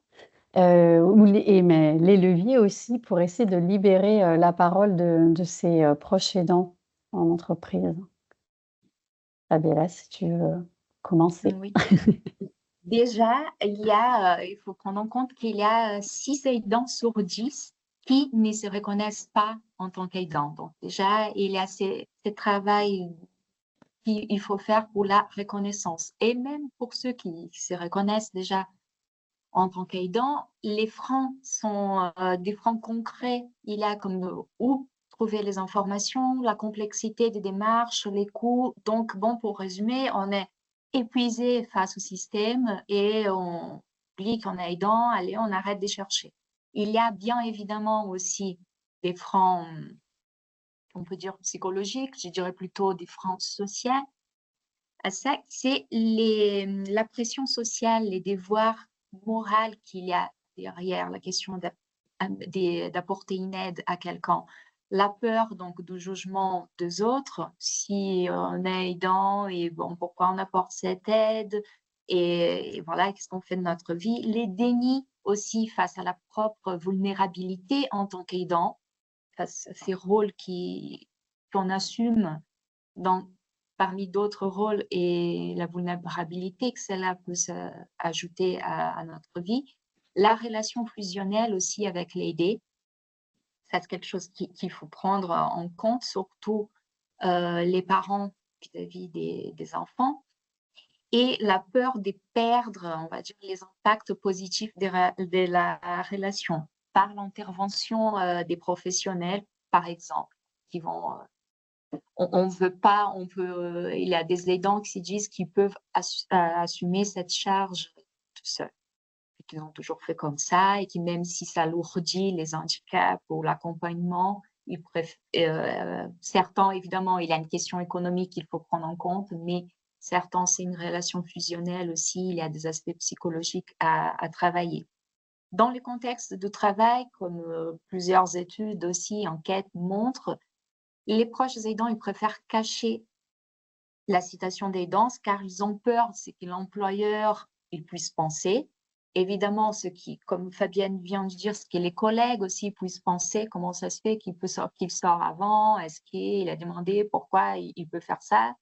ou mais les leviers aussi pour essayer de libérer, la parole de ces, proches aidants en entreprise? Fabiella, si tu veux commencer. Oui. Déjà, il faut prendre en compte qu'il y a 6 aidants sur 10 qui ne se reconnaissent pas en tant qu'aidants. Donc déjà, il y a ce travail qu'il faut faire pour la reconnaissance. Et même pour ceux qui se reconnaissent déjà en tant qu'aidants, les freins sont des freins concrets. Il y a comme où trouver les informations, la complexité des démarches, les coûts. Donc, bon, pour résumer, on est épuisé face au système et on dit qu'on est aidant, allez, on arrête de chercher. Il y a bien évidemment aussi des freins, on peut dire psychologiques, je dirais plutôt des freins sociaux. À ça, c'est la pression sociale, les devoirs moraux qu'il y a derrière la question d'apporter une aide à quelqu'un. La peur donc du jugement des autres, si on est aidant et bon, pourquoi on apporte cette aide? et voilà, qu'est-ce qu'on fait de notre vie. Les dénis aussi face à la propre vulnérabilité en tant qu'aidant, face à ces rôles qu'on assume parmi d'autres rôles et la vulnérabilité que cela peut ajouter à notre vie. La relation fusionnelle aussi avec l'aidé, ça c'est quelque chose qu'il faut prendre en compte, surtout les parents vis-à-vis des enfants. Et la peur de perdre, on va dire, les impacts positifs de la relation par l'intervention des professionnels, par exemple, qui vont on veut pas, il y a des aidants qui se disent qu'ils peuvent assumer cette charge tout seuls, et qu'ils ont toujours fait comme ça, et qui même si ça alourdit les handicaps ou l'accompagnement, certains, évidemment, il y a une question économique qu'il faut prendre en compte, mais certains, c'est une relation fusionnelle aussi, il y a des aspects psychologiques à travailler. Dans le contexte de travail, comme plusieurs études aussi, enquêtes montrent, les proches aidants, ils préfèrent cacher la situation d'aidance car ils ont peur, c'est que l'employeur il puisse penser. Évidemment, comme Fabienne vient de dire, ce que les collègues aussi puissent penser, comment ça se fait qu'il sort avant, est-ce qu'il a demandé pourquoi il peut faire ça.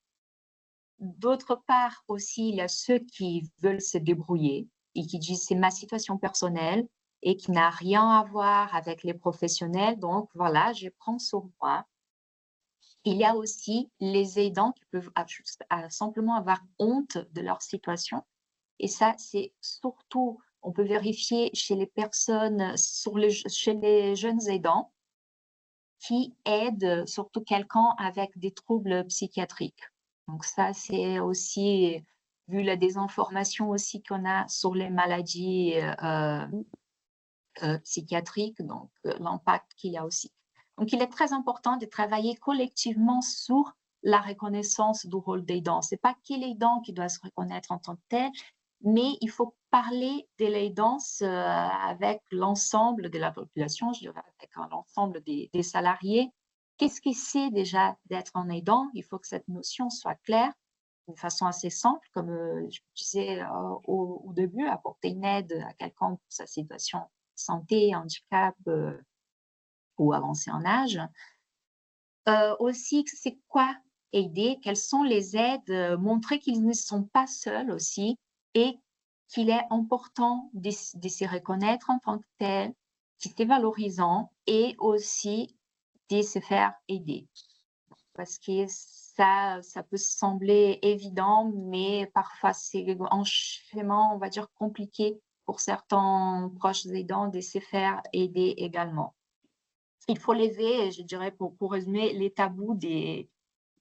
D'autre part aussi, il y a ceux qui veulent se débrouiller et qui disent c'est ma situation personnelle et qui n'a rien à voir avec les professionnels, donc voilà, je prends sur moi. Il y a aussi les aidants qui peuvent simplement avoir honte de leur situation. Et ça, c'est surtout, on peut vérifier chez les personnes, chez les jeunes aidants qui aident surtout quelqu'un avec des troubles psychiatriques. Donc ça, c'est aussi, vu la désinformation aussi qu'on a sur les maladies psychiatriques, donc l'impact qu'il y a aussi. Donc, il est très important de travailler collectivement sur la reconnaissance du rôle d'aidant. Ce n'est pas que l'aidant qui doit se reconnaître en tant que tel, mais il faut parler de l'aidance avec l'ensemble de la population, je dirais avec l'ensemble des salariés. Qu'est-ce que c'est déjà d'être un aidant? Il faut que cette notion soit claire d'une façon assez simple, comme je disais au début, apporter une aide à quelqu'un pour sa situation santé, handicap ou avancé en âge. Aussi, c'est quoi aider? Quelles sont les aides? Montrer qu'ils ne sont pas seuls aussi et qu'il est important de se reconnaître en tant que tel, que c'est valorisant et aussi de se faire aider. Parce que ça peut sembler évident, mais parfois c'est un chemin, on va dire, compliqué pour certains proches aidants de se faire aider également. Il faut lever, je dirais, pour résumer, les tabous de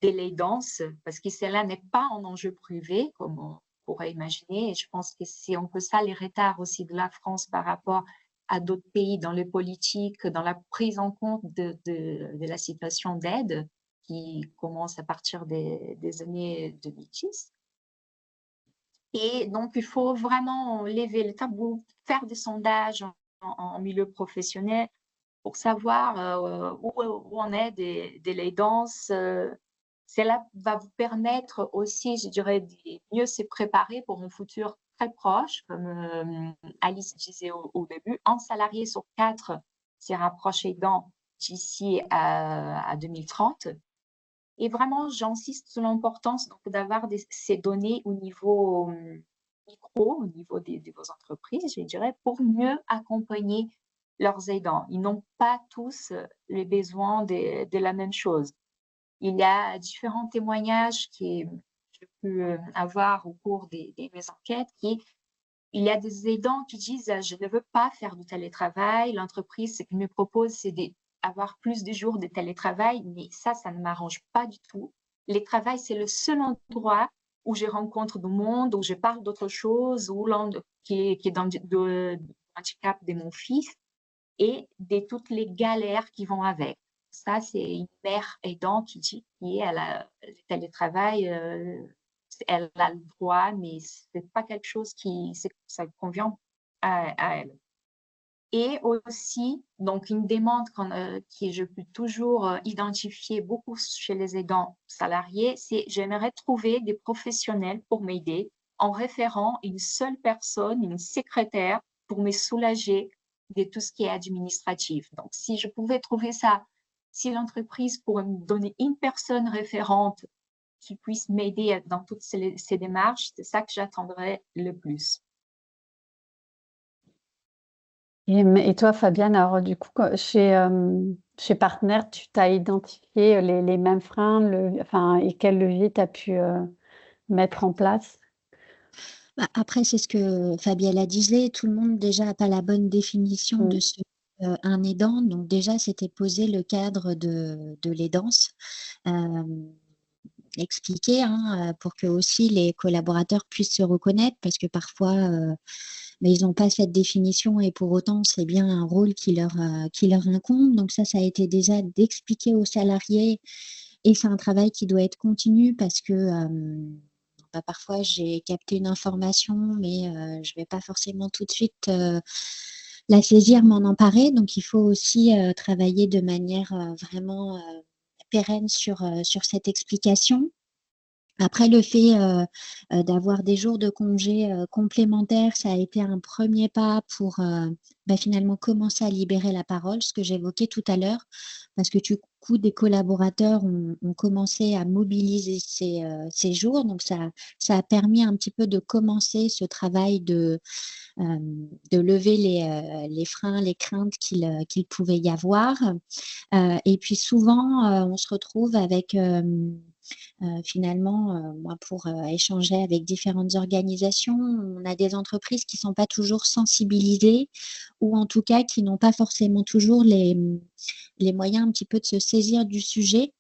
l'aidance, parce que cela n'est pas un enjeu privé, comme on pourrait imaginer. Et je pense que c'est un peu ça les retards aussi de la France par rapport à d'autres pays dans les politiques, dans la prise en compte de la situation d'aide qui commence à partir des années 2010. Et donc, il faut vraiment lever le tabou, faire des sondages en milieu professionnel pour savoir où on est de l'aidance. Cela va vous permettre aussi, je dirais, de mieux se préparer pour un futur très proche, comme Alice disait au début. Un salarié sur 4 se rapproche aidant d'ici à 2030. Et vraiment, j'insiste sur l'importance d'avoir ces données au niveau micro, au niveau de vos entreprises, je dirais, pour mieux accompagner leurs aidants. Ils n'ont pas tous les besoins de la même chose. Il y a différents témoignages que j'ai pu avoir au cours de mes enquêtes il y a des aidants qui disent « je ne veux pas faire du télétravail, l'entreprise, ce qu'elle me propose, c'est d'avoir plus de jours de télétravail, mais ça ne m'arrange pas du tout. Le travail, c'est le seul endroit où je rencontre du monde, où je parle d'autre chose, qui est dans le handicap de mon fils et de toutes les galères qui vont avec. » Ça, c'est une mère aidante qui dit le télétravail, elle a le droit, mais c'est pas quelque chose ça convient à elle. Et aussi, donc une demande que je peux toujours identifier beaucoup chez les aidants salariés, c'est j'aimerais trouver des professionnels pour m'aider en référant une seule personne, une secrétaire, pour me soulager de tout ce qui est administratif. Donc, si je pouvais trouver ça, si l'entreprise pourrait me donner une personne référente qui puisse m'aider dans toutes ces démarches, c'est ça que j'attendrais le plus. Et toi, Fabienne, alors du coup, chez Partner, tu t'as identifié les mêmes freins, enfin, et quel levier tu as pu mettre en place? Bah, après, c'est ce que Fabiella disait, tout le monde déjà n'a pas la bonne définition de ce un aidant. Donc déjà, c'était poser le cadre de l'aidance, expliquer pour que aussi les collaborateurs puissent se reconnaître, parce que parfois, mais ils n'ont pas cette définition et pour autant, c'est bien un rôle qui leur incombe. Donc ça a été déjà d'expliquer aux salariés et c'est un travail qui doit être continu parce que parfois, j'ai capté une information, mais je ne vais pas forcément tout de suite la saisir, m'en emparer. Donc, il faut aussi travailler de manière vraiment pérenne sur cette explication. Après, le fait d'avoir des jours de congé complémentaires, ça a été un premier pas pour finalement commencer à libérer la parole, ce que j'évoquais tout à l'heure, parce que du coup, des collaborateurs ont commencé à mobiliser ces jours. Donc, ça a permis un petit peu de commencer ce travail de lever les freins, les craintes qu'il pouvait y avoir. Et puis souvent, on se retrouve avec finalement, moi, pour échanger avec différentes organisations, on a des entreprises qui ne sont pas toujours sensibilisées ou en tout cas qui n'ont pas forcément toujours les moyens un petit peu de se saisir du sujet.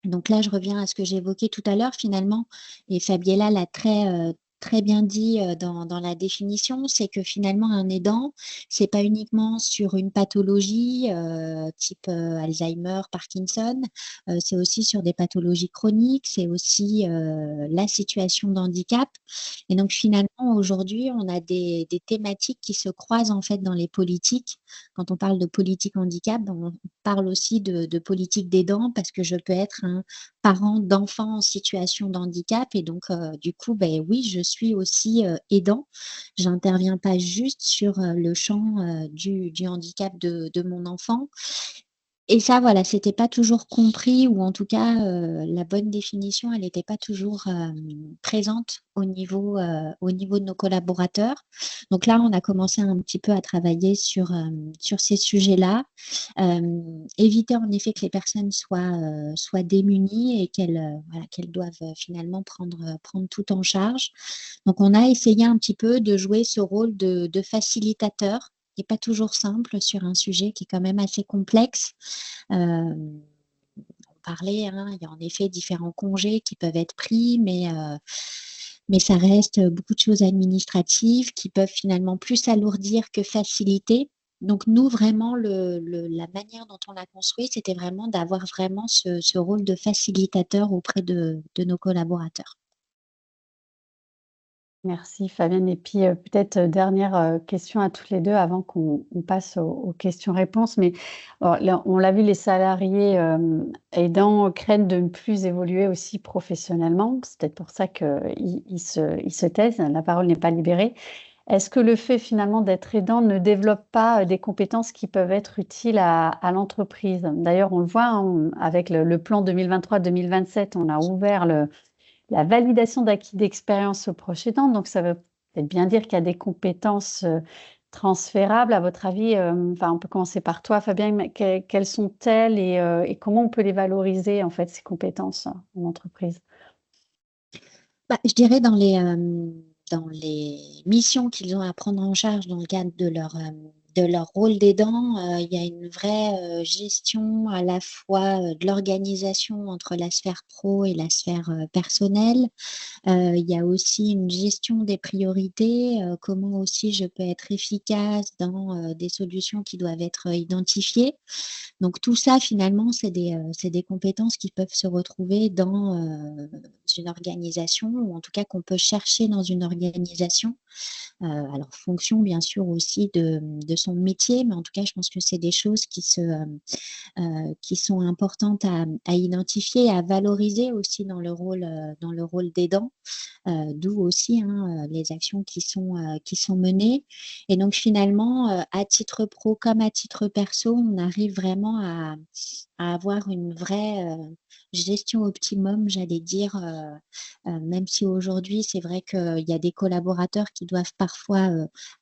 Donc là, je reviens à ce que j'évoquais tout à l'heure finalement, et Fabiella l'a très bien dit dans la définition, c'est que finalement un aidant, c'est pas uniquement sur une pathologie type Alzheimer, Parkinson, c'est aussi sur des pathologies chroniques, c'est aussi la situation d'handicap. Et donc finalement aujourd'hui, on a des thématiques qui se croisent en fait dans les politiques. Quand on parle de politique handicap, on parle aussi de politique d'aidant parce que je peux être un parent d'enfants en situation de handicap et donc du coup, oui, je suis aussi aidant. J'interviens pas juste sur le champ du handicap de mon enfant. Et ça, voilà, c'était pas toujours compris ou en tout cas, la bonne définition, elle n'était pas toujours présente au niveau de nos collaborateurs. Donc là, on a commencé un petit peu à travailler sur ces sujets-là. Éviter en effet que les personnes soient démunies et qu'elles doivent finalement prendre tout en charge. Donc on a essayé un petit peu de jouer ce rôle de facilitateur, qui n'est pas toujours simple sur un sujet qui est quand même assez complexe. On parlait, il y a en effet différents congés qui peuvent être pris, mais ça reste beaucoup de choses administratives qui peuvent finalement plus alourdir que faciliter. Donc nous, vraiment, la manière dont on l'a construit, c'était vraiment d'avoir vraiment ce rôle de facilitateur auprès de nos collaborateurs. Merci Fabienne. Et puis peut-être dernière question à toutes les deux avant qu'on passe aux questions-réponses. Mais là, on l'a vu, les salariés aidants craignent de ne plus évoluer aussi professionnellement. C'est peut-être pour ça qu'ils se taisent. La parole n'est pas libérée. Est-ce que le fait finalement d'être aidant ne développe pas des compétences qui peuvent être utiles à l'entreprise? D'ailleurs, on le voit avec le plan 2023-2027, on a ouvert la validation d'acquis d'expérience au proche aidant. Donc, ça veut peut-être bien dire qu'il y a des compétences transférables. À votre avis, on peut commencer par toi, Fabien, mais quelles sont-elles et comment on peut les valoriser, en fait, ces compétences en entreprise? Je dirais dans les missions qu'ils ont à prendre en charge dans le cadre de leur rôle d'aidant, il y a une vraie gestion à la fois de l'organisation entre la sphère pro et la sphère personnelle. Il y a aussi une gestion des priorités, comment aussi je peux être efficace dans des solutions qui doivent être identifiées. Donc tout ça, finalement, c'est des compétences qui peuvent se retrouver dans une organisation ou en tout cas qu'on peut chercher dans une organisation. Alors fonction bien sûr aussi de son métier, mais en tout cas, je pense que c'est des choses qui sont importantes à identifier et à valoriser aussi dans le rôle d'aidant, d'où aussi les actions qui sont menées. Et donc finalement, à titre pro comme à titre perso, on arrive vraiment à avoir une vraie gestion optimum, j'allais dire, même si aujourd'hui, c'est vrai qu'il y a des collaborateurs qui doivent parfois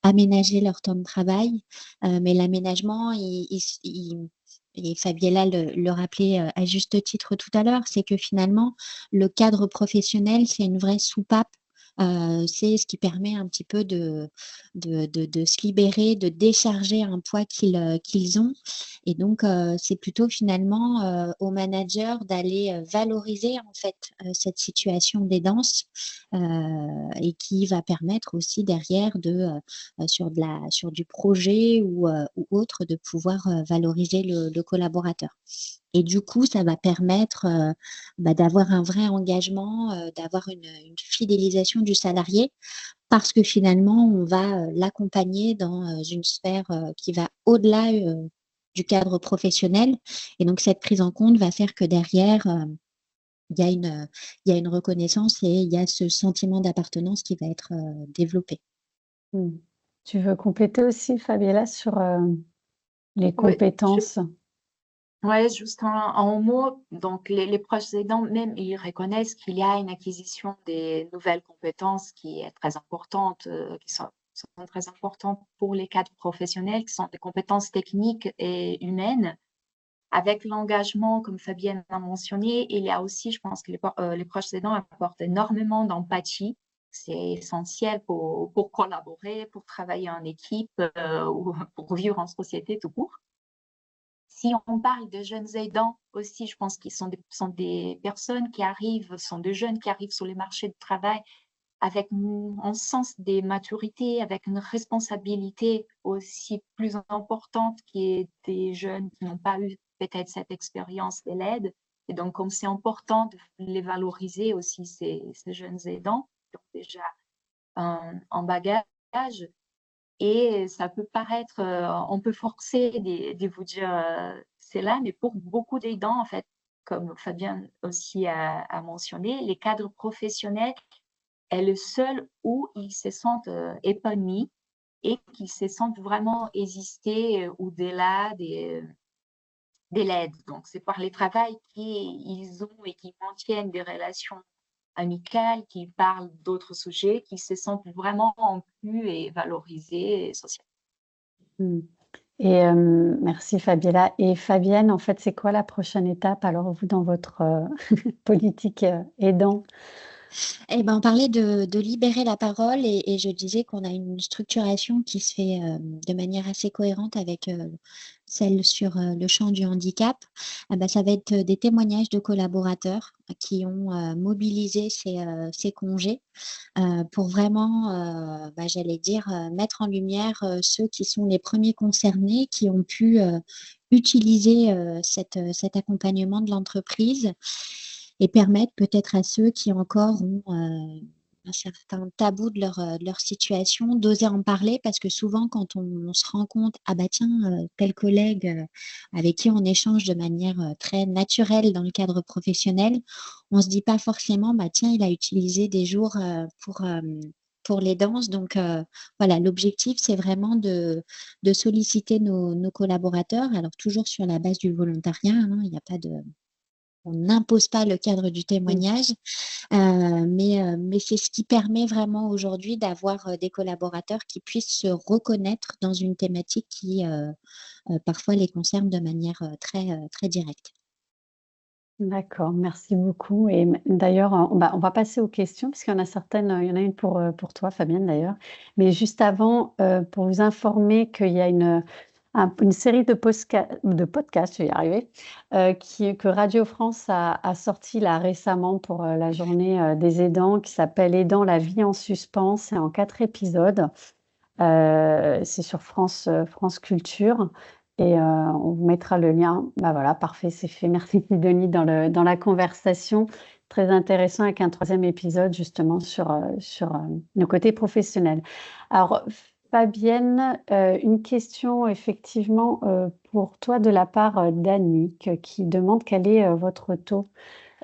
aménager leur temps de travail, mais l'aménagement, et Fabiella le rappelait à juste titre tout à l'heure, c'est que finalement, le cadre professionnel, c'est une vraie soupape. C'est ce qui permet un petit peu de se libérer, de décharger un poids qu'ils ont. Et donc, c'est plutôt finalement aux managers d'aller valoriser en fait cette situation d'aidance et qui va permettre aussi derrière sur du projet ou autre de pouvoir valoriser le collaborateur. Et du coup, ça va permettre d'avoir un vrai engagement, d'avoir une fidélisation du salarié parce que finalement, on va l'accompagner dans une sphère qui va au-delà du cadre professionnel. Et donc, cette prise en compte va faire que derrière, il y a il y a une reconnaissance et il y a ce sentiment d'appartenance qui va être développé. Tu veux compléter aussi, Fabiella, sur les Oui, compétences? ouais, juste en mots, donc les proches aidants, même, ils reconnaissent qu'il y a une acquisition des nouvelles compétences qui est très importante, sont très importantes pour les cadres professionnels, qui sont des compétences techniques et humaines. Avec l'engagement, comme Fabienne a mentionné, il y a aussi, je pense que les proches aidants apportent énormément d'empathie. C'est essentiel pour collaborer, pour travailler en équipe ou pour vivre en société tout court. Si on parle de jeunes aidants aussi, je pense qu'ils sont des personnes qui arrivent, sont des jeunes qui arrivent sur les marchés de travail avec un sens des maturités, avec une responsabilité aussi plus importante qui est des jeunes qui n'ont pas eu peut-être cette expérience de l'aide. Et donc, comme c'est important de les valoriser aussi, ces jeunes aidants qui ont déjà un bagage, et ça peut paraître, on peut forcer de vous dire c'est là, mais pour beaucoup d'aidants, en fait, comme Fabien aussi a mentionné, les cadres professionnels est le seul où ils se sentent épanouis et qu'ils se sentent vraiment exister au-delà de l'aide. Donc, c'est par le travail qu'ils ont et qui maintiennent des relations amicales, qui parlent d'autres sujets, qui se sentent vraiment inclus et valorisés socialement. Mmh. Et merci Fabiella. Et Fabienne, en fait, c'est quoi la prochaine étape alors vous dans votre politique aidant? Eh ben, on parlait de libérer la parole et je disais qu'on a une structuration qui se fait de manière assez cohérente avec celle sur le champ du handicap. Ah bah, ça va être des témoignages de collaborateurs qui ont mobilisé ces congés pour vraiment, j'allais dire, mettre en lumière ceux qui sont les premiers concernés, qui ont pu utiliser cet accompagnement de l'entreprise et permettre peut-être à ceux qui encore ont un certain tabou de leur situation, d'oser en parler parce que souvent quand on se rend compte, ah bah tiens, tel collègue avec qui on échange de manière très naturelle dans le cadre professionnel, on se dit pas forcément, bah tiens, il a utilisé des jours pour les danses. Donc voilà, l'objectif, c'est vraiment de solliciter nos collaborateurs, alors toujours sur la base du volontariat, hein, il n'y a pas de on n'impose pas le cadre du témoignage, mais c'est ce qui permet vraiment aujourd'hui d'avoir des collaborateurs qui puissent se reconnaître dans une thématique qui parfois les concerne de manière très directe. D'accord, merci beaucoup et d'ailleurs, on va passer aux questions puisqu'il y en a certaines, il y en a une pour toi Fabienne d'ailleurs. Mais juste avant, pour vous informer qu'il y a une série de podcasts, je vais y arriver, que Radio France a sorti là récemment pour, la journée, des aidants qui s'appelle «Aidant la vie en suspens». C'est en 4 épisodes. C'est sur France Culture et on vous mettra le lien. Bah, voilà, parfait, c'est fait. Merci Sidonie dans la conversation. Très intéressant avec un troisième épisode justement sur le côté professionnel. Alors Fabienne, une question effectivement pour toi de la part d'Annick qui demande quel est votre taux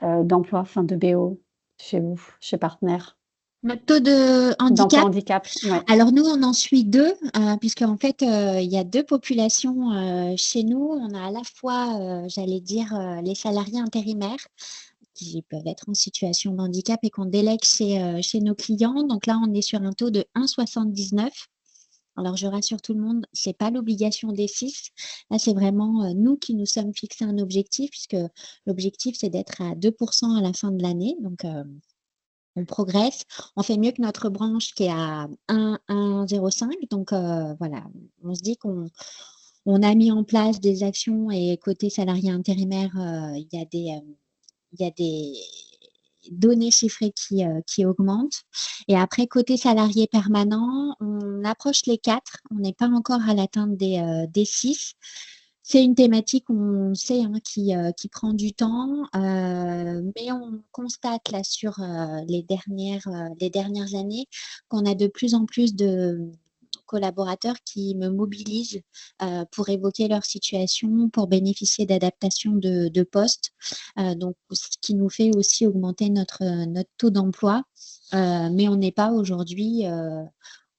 d'emploi, enfin de BO chez vous, chez Partenaire, Notre taux de d'emploi handicap, handicap. Ouais. alors nous, on en suit deux, puisqu'en fait, il y a deux populations chez nous. On a à la fois, j'allais dire, les salariés intérimaires qui peuvent être en situation de handicap et qu'on délègue chez nos clients. Donc là, on est sur un taux de 1,79. Alors, je rassure tout le monde, c'est pas l'obligation des 6. Là, c'est vraiment nous qui nous sommes fixés un objectif, puisque l'objectif, c'est d'être à 2% à la fin de l'année. Donc, on progresse. On fait mieux que notre branche qui est à 1,05. Donc, voilà, on se dit qu'on a mis en place des actions et côté salarié intérimaire, il y a des données chiffrées qui augmentent. Et après, côté salarié permanent, on approche les 4. On n'est pas encore à l'atteinte des 6. C'est une thématique, on sait, qui prend du temps, mais on constate là sur les dernières années qu'on a de plus en plus de collaborateurs qui me mobilisent pour évoquer leur situation, pour bénéficier d'adaptation de postes. Donc, ce qui nous fait aussi augmenter notre taux d'emploi. Mais on n'est pas aujourd'hui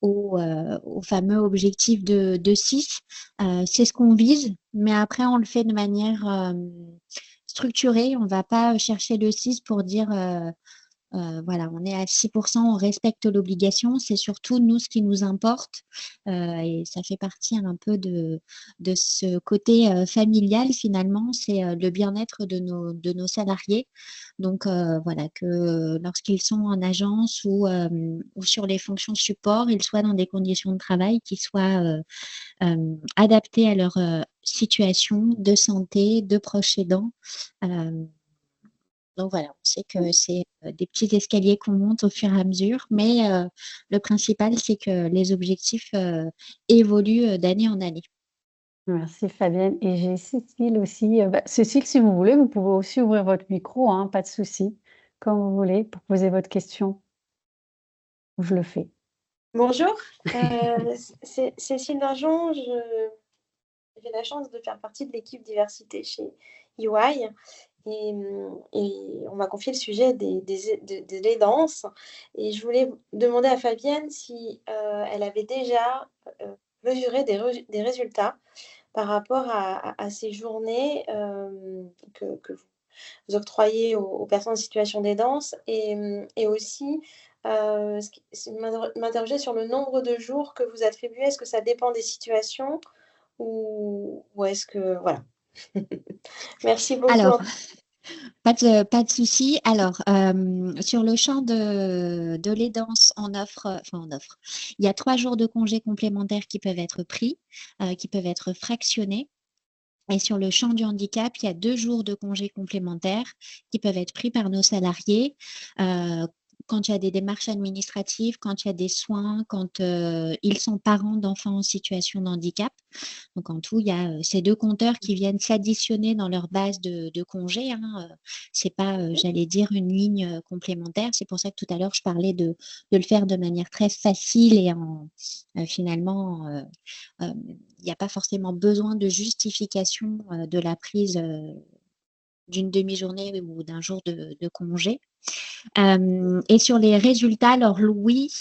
au fameux objectif de 6. C'est ce qu'on vise, mais après, on le fait de manière structurée. On ne va pas chercher le 6 pour dire voilà, on est à 6%, on respecte l'obligation. C'est surtout nous ce qui nous importe et ça fait partie un peu de ce côté familial finalement. C'est le bien-être de nos salariés. Donc voilà, que lorsqu'ils sont en agence ou sur les fonctions support, ils soient dans des conditions de travail qui soient adaptées à leur situation de santé, de proches aidants. Donc voilà, on sait que c'est des petits escaliers qu'on monte au fur et à mesure, mais le principal, c'est que les objectifs évoluent d'année en année. Merci Fabienne. Et j'ai Cécile aussi. Cécile, si vous voulez, vous pouvez aussi ouvrir votre micro, hein, pas de souci, comme vous voulez, pour poser votre question. Je le fais. Bonjour, c'est Cécile Dargent. J'ai la chance de faire partie de l'équipe diversité chez EY et on m'a confié le sujet des aidances. Et je voulais demander à Fabienne si elle avait déjà mesuré des résultats par rapport à ces journées que vous octroyez aux personnes en situation d'aidance et aussi m'interroger sur le nombre de jours que vous attribuez. Est-ce que ça dépend des situations ou est-ce que voilà. Merci beaucoup. Alors, pas de souci. Alors, sur le champ de l'aidance, on offre, il y a 3 jours de congés complémentaires qui peuvent être pris, qui peuvent être fractionnés. Et sur le champ du handicap, il y a 2 jours de congés complémentaires qui peuvent être pris par nos salariés quand il y a des démarches administratives, quand il y a des soins, quand ils sont parents d'enfants en situation de handicap. Donc en tout, il y a ces 2 compteurs qui viennent s'additionner dans leur base de congés. C'est pas, j'allais dire, une ligne complémentaire. C'est pour ça que tout à l'heure, je parlais de le faire de manière très facile et finalement, il n'y a pas forcément besoin de justification de la prise d'une demi-journée ou d'un jour de congé. Et sur les résultats, alors oui,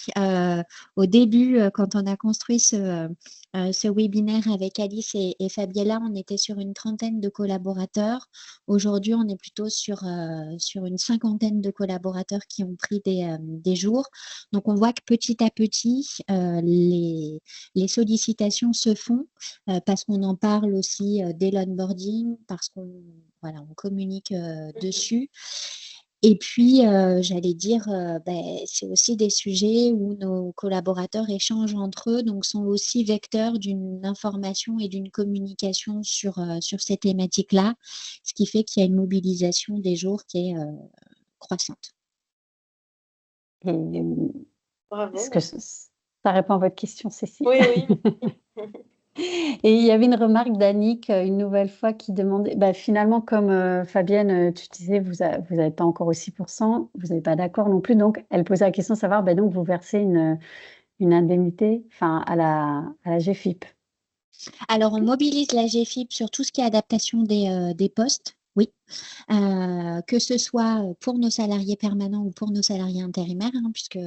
au début, quand on a construit ce webinaire avec Alice et Fabiella, on était sur une 30aine de collaborateurs. Aujourd'hui, on est plutôt sur une 50aine de collaborateurs qui ont pris des jours. Donc, on voit que petit à petit, les sollicitations se font parce qu'on en parle aussi dès l'onboarding, parce qu'on communique dessus. Et puis, j'allais dire, c'est aussi des sujets où nos collaborateurs échangent entre eux, donc sont aussi vecteurs d'une information et d'une communication sur ces thématiques-là, ce qui fait qu'il y a une mobilisation des jours qui est croissante. Et Bravo. est-ce que ça répond à votre question, Cécile? Oui. Et il y avait une remarque d'Annick, une nouvelle fois, qui demandait finalement, comme Fabienne, tu disais, vous n'avez pas encore aux 6%, vous n'êtes pas d'accord non plus. Donc, elle posait la question de savoir, donc vous versez une une indemnité, enfin à la GFIP? Alors, on mobilise la GFIP sur tout ce qui est adaptation des postes, oui. Que ce soit pour nos salariés permanents ou pour nos salariés intérimaires, hein, puisque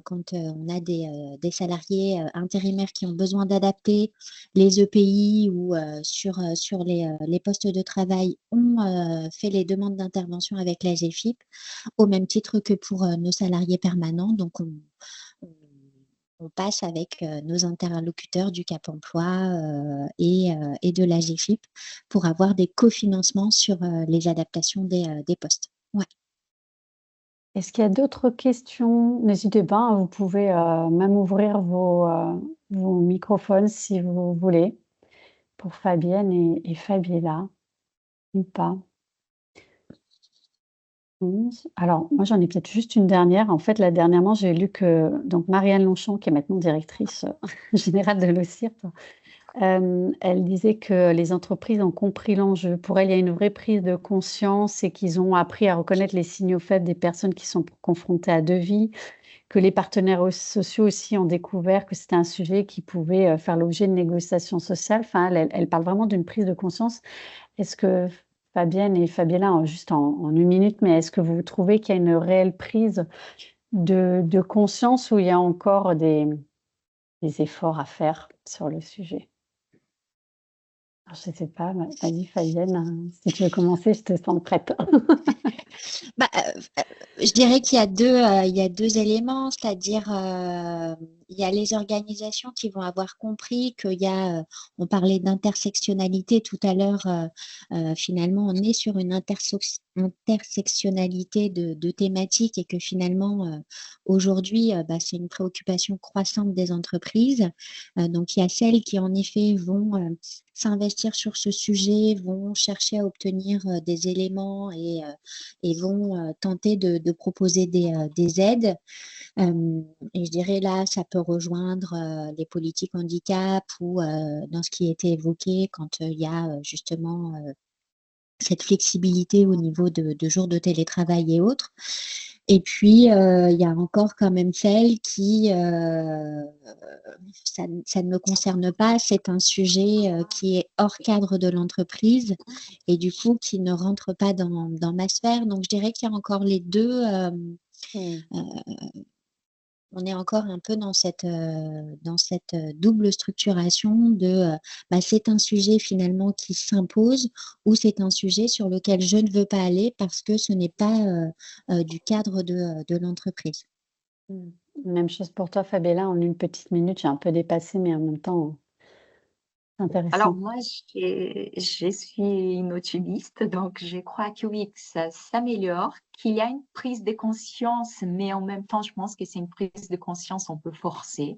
quand on a des salariés intérimaires qui ont besoin d'adapter les EPI ou sur les postes de travail, on fait les demandes d'intervention avec la GFIP, au même titre que pour nos salariés permanents. Donc, on- on passe avec nos interlocuteurs du Cap Emploi et de la GFIP pour avoir des cofinancements sur les adaptations des postes. Ouais. Est-ce qu'il y a d'autres questions? N'hésitez pas, hein, vous pouvez même ouvrir vos microphones si vous voulez, pour Fabienne et Fabiola, ou pas. Alors, moi, j'en ai peut-être juste une dernière. En fait, là, dernièrement, j'ai lu que donc Marianne Longchamp, qui est maintenant directrice générale de l'OCIRP, elle disait que les entreprises ont compris l'enjeu. Pour elle, il y a une vraie prise de conscience et qu'ils ont appris à reconnaître les signaux faibles des personnes qui sont confrontées à deux vies, que les partenaires sociaux aussi ont découvert que c'était un sujet qui pouvait faire l'objet de négociations sociales. Enfin, elle parle vraiment d'une prise de conscience. Est-ce que Fabienne et Fabiella, juste en une minute, mais est-ce que vous trouvez qu'il y a une réelle prise de conscience ou il y a encore des efforts à faire sur le sujet? Alors, je ne sais pas, vas-y Fabienne, si tu veux commencer, je te sens prête. Bah, je dirais qu'il y a il y a 2 éléments, c'est-à-dire, il y a les organisations qui vont avoir compris qu'il y a, on parlait d'intersectionnalité tout à l'heure, finalement, on est sur une intersectionnalité de thématiques et que finalement, aujourd'hui, bah, c'est une préoccupation croissante des entreprises. Donc il y a celles qui, en effet, vont, s'investir sur ce sujet, vont chercher à obtenir, des éléments et vont tenter de proposer des aides. Et je dirais là, ça peut rejoindre les politiques handicap ou dans ce qui a été évoqué quand il y a justement cette flexibilité au niveau de jours de télétravail et autres. Et puis, il y a encore quand même celles qui, ça ne me concerne pas, c'est un sujet qui est hors cadre de l'entreprise et du coup qui ne rentre pas dans ma sphère. Donc je dirais qu'il y a encore les 2, on est encore un peu dans cette double structuration de, bah, c'est un sujet finalement qui s'impose ou c'est un sujet sur lequel je ne veux pas aller parce que ce n'est pas, du cadre de l'entreprise. Même chose pour toi, Fabiola, en une petite minute, j'ai un peu dépassé, mais en même temps, Alors intéressant. moi, je suis une optimiste, donc je crois que oui, que ça s'améliore, qu'il y a une prise de conscience, mais en même temps, je pense que c'est une prise de conscience un peu forcée,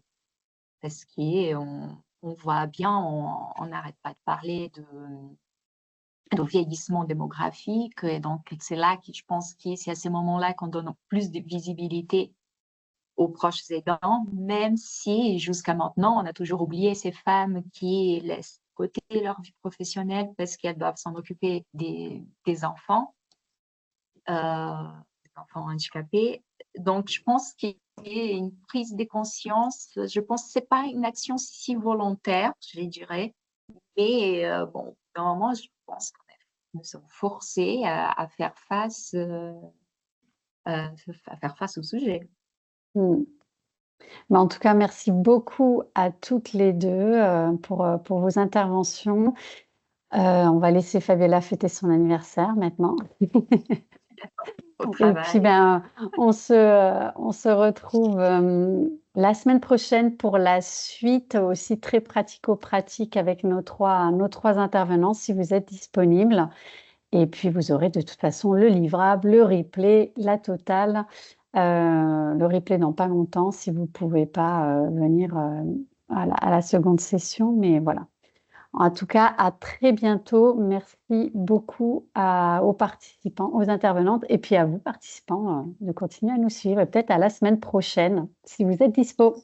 parce qu'on voit bien, on n'arrête pas de parler de vieillissement démographique, et donc c'est là que je pense que c'est à ce moment-là qu'on donne plus de visibilité aux proches aidants, même si jusqu'à maintenant, on a toujours oublié ces femmes qui laissent de côté leur vie professionnelle parce qu'elles doivent s'en occuper des enfants handicapés. Donc, je pense qu'il y a une prise de conscience. Je pense que ce n'est pas une action si volontaire, je dirais, mais bon, à un moment, je pense qu'on nous sommes forcés à faire face au sujet. Mais en tout cas, merci beaucoup à toutes les deux pour vos interventions. On va laisser Fabiola fêter son anniversaire maintenant. Au Et puis, travail. on se retrouve la semaine prochaine pour la suite, aussi très pratico-pratique avec nos trois intervenants, si vous êtes disponibles. Et puis, vous aurez de toute façon le livrable, le replay, la totale. Le replay dans pas longtemps si vous ne pouvez pas venir à la seconde session. Mais voilà. En tout cas, à très bientôt. Merci beaucoup aux participants, aux intervenantes et puis à vous, participants, de continuer à nous suivre et peut-être à la semaine prochaine, si vous êtes dispo.